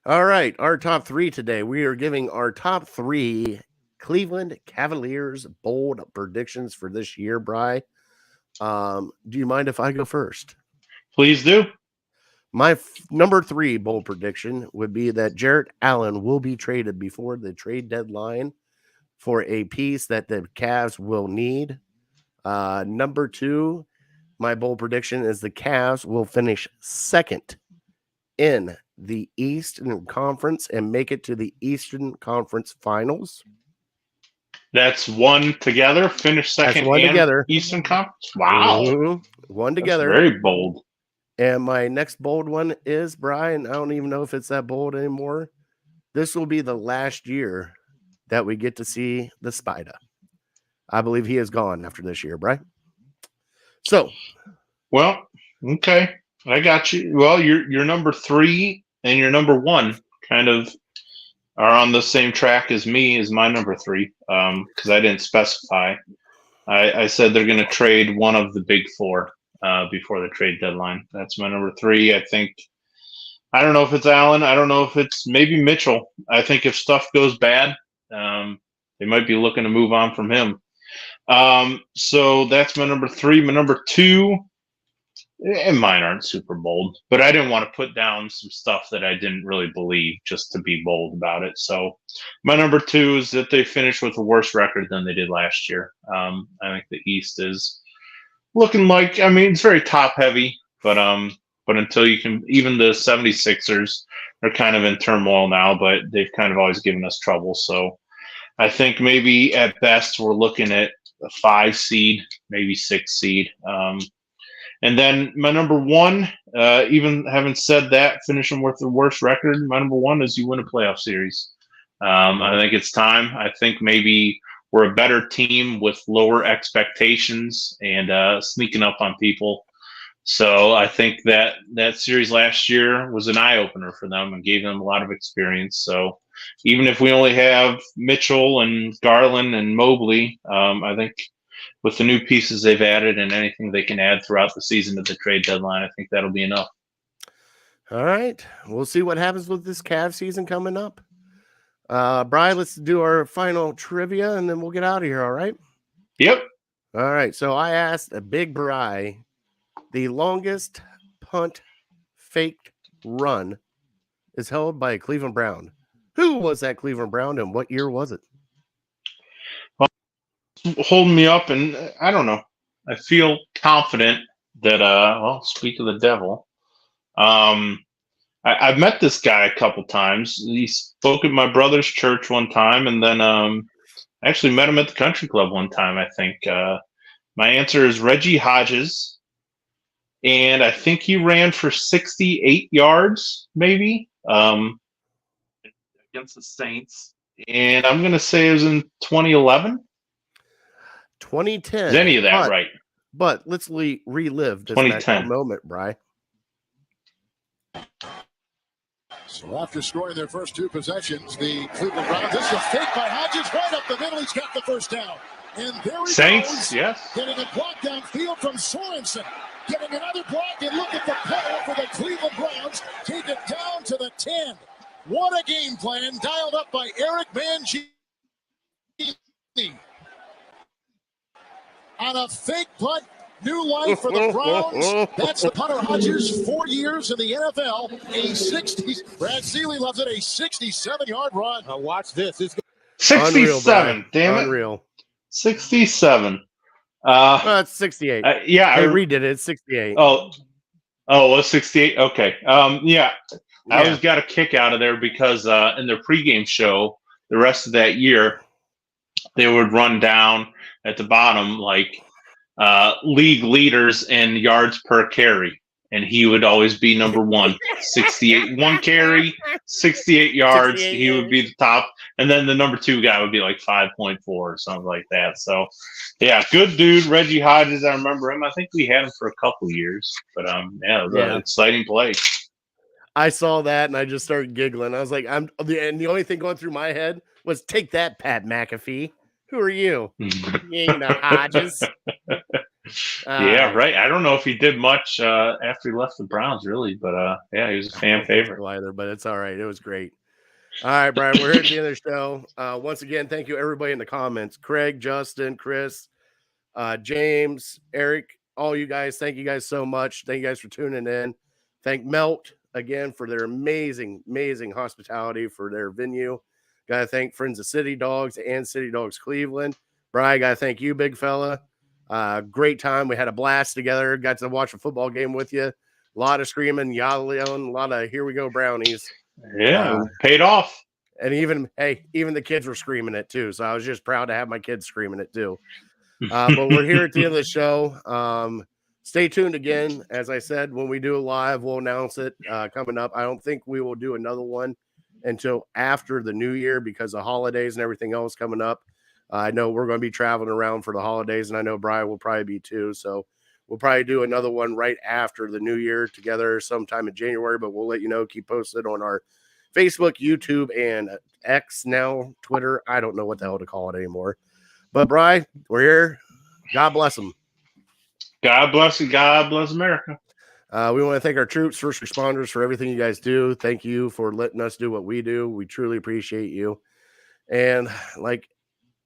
Speaker 3: All right, our top three today. We are giving our top three Cleveland Cavaliers bold predictions for this year, Bri. Do you mind if I go first?
Speaker 4: Please do.
Speaker 3: My number three bold prediction would be that Jarrett Allen will be traded before the trade deadline for a piece that the Cavs will need. Number two, my bold prediction is the Cavs will finish second in the Eastern Conference and make it to the Eastern Conference Finals.
Speaker 4: That's one together. Finish second.
Speaker 3: That's one together.
Speaker 4: Eastern Conference. Wow,
Speaker 3: one together.
Speaker 4: That's very bold.
Speaker 3: And my next bold one is, Brian, I don't even know if it's that bold anymore. This will be the last year that we get to see the Spider. I believe he is gone after this year, Brian. So,
Speaker 4: well, okay, I got you. Well, your number three and your number one kind of are on the same track as me as my number three, because I didn't specify. I said they're going to trade one of the big four before the trade deadline. That's my number three. I think I don't know if it's Allen. I don't know if it's maybe Mitchell. I think if stuff goes bad, they might be looking to move on from him. So that's my number 3. My number 2, and mine aren't super bold, but I didn't want to put down some stuff that I didn't really believe just to be bold about it. So my number 2 is that they finished with a worse record than they did last year. I think the East is looking like, I mean, it's very top heavy, but until you can, even the 76ers are kind of in turmoil now, but they've kind of always given us trouble. So I think maybe at best we're looking at a 5 seed, maybe 6 seed. And then my number 1, even having said that, finishing with the worst record, my number 1 is you win a playoff series. I think it's time. I think maybe we're a better team with lower expectations and sneaking up on people. So I think that series last year was an eye-opener for them and gave them a lot of experience. So even if we only have Mitchell and Garland and Mobley, I think with the new pieces they've added and anything they can add throughout the season at the trade deadline, I think that'll be enough.
Speaker 3: All right. We'll see what happens with this Cavs season coming up. Brian, let's do our final trivia and then we'll get out of here. All right.
Speaker 4: Yep.
Speaker 3: All right. So I asked a Big Bri, the longest punt faked run is held by a Cleveland Brown. Who was that Cleveland Brown and what year was it?
Speaker 4: Holding me up, and I don't know. I feel confident that speak of the devil. I've met this guy a couple times. He spoke at my brother's church one time, and then I actually met him at the country club one time, I think. My answer is Reggie Hodges, and I think he ran for 68 yards, maybe, against the Saints. And I'm going to say it was in 2011.
Speaker 3: 2010.
Speaker 4: Is any of that right?
Speaker 3: But let's relive this magical moment, Bri.
Speaker 6: So after scoring their first 2 possessions, the Cleveland Browns, this is a fake by Hodges right up the middle. He's got the first down. And there he
Speaker 4: Saints,
Speaker 6: goes,
Speaker 4: yes.
Speaker 6: Getting a block downfield from Sorensen. Getting another block, and look at the play for the Cleveland Browns. Take it down to the 10. What a game plan dialed up by Eric Mangini. On a fake punt, new life for the Browns. That's the punter Hodges, 4 years in the NFL. Brad Seeley loves it, a 67-yard run.
Speaker 7: Now watch this. It's
Speaker 4: 67, damn it.
Speaker 3: Unreal.
Speaker 4: 67.
Speaker 3: It's 68.
Speaker 4: Yeah.
Speaker 3: I redid it. It's 68.
Speaker 4: Oh, it was 68? Okay. Yeah. I always got a kick out of there because in their pregame show, the rest of that year, they would run down at the bottom like league leaders in yards per carry, and he would always be number 1. 68, 1 carry, 68 yards. He would be the top, and then the number 2 guy would be like 5.4 or something like that. So, yeah, good dude, Reggie Hodges. I remember him. I think we had him for a couple years, but it was an exciting play.
Speaker 3: I saw that and I just started giggling. I was like, and the only thing going through my head was, take that, Pat McAfee. Who are you? You ain't no Hodges.
Speaker 4: Yeah, right. I don't know if he did much after he left the Browns, really, but he was a fan favorite.
Speaker 3: Either, but it's all right. It was great. All right, Brian, we're here at the end of the show. Once again, thank you everybody in the comments. Craig, Justin, Chris, James, Eric, all you guys. Thank you guys so much. Thank you guys for tuning in. Thank Melt again for their amazing, amazing hospitality for their venue. Got to thank Friends of City Dogs and City Dogs Cleveland. Brian, got to thank you, big fella. Great time. We had a blast together. Got to watch a football game with you. A lot of screaming, yelling, a lot of here we go brownies.
Speaker 4: Yeah, paid off.
Speaker 3: And even the kids were screaming it too. So I was just proud to have my kids screaming it too. But we're here at the end of the show. Stay tuned again. As I said, when we do a live, we'll announce it coming up. I don't think we will do another one until after the new year because of holidays and everything else coming up. I know we're going to be traveling around for the holidays, and I know Brian will probably be too. So we'll probably do another one right after the new year together sometime in January, but we'll let you know. Keep posted on our Facebook, YouTube, and X now, Twitter. I don't know what the hell to call it anymore. But Brian, we're here. God bless them.
Speaker 4: God bless you. God bless America.
Speaker 3: We want to thank our troops, first responders for everything you guys do. Thank you for letting us do what we do. We truly appreciate you. And like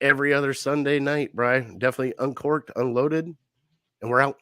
Speaker 3: every other Sunday night, Bri, definitely uncorked, unloaded, and we're out.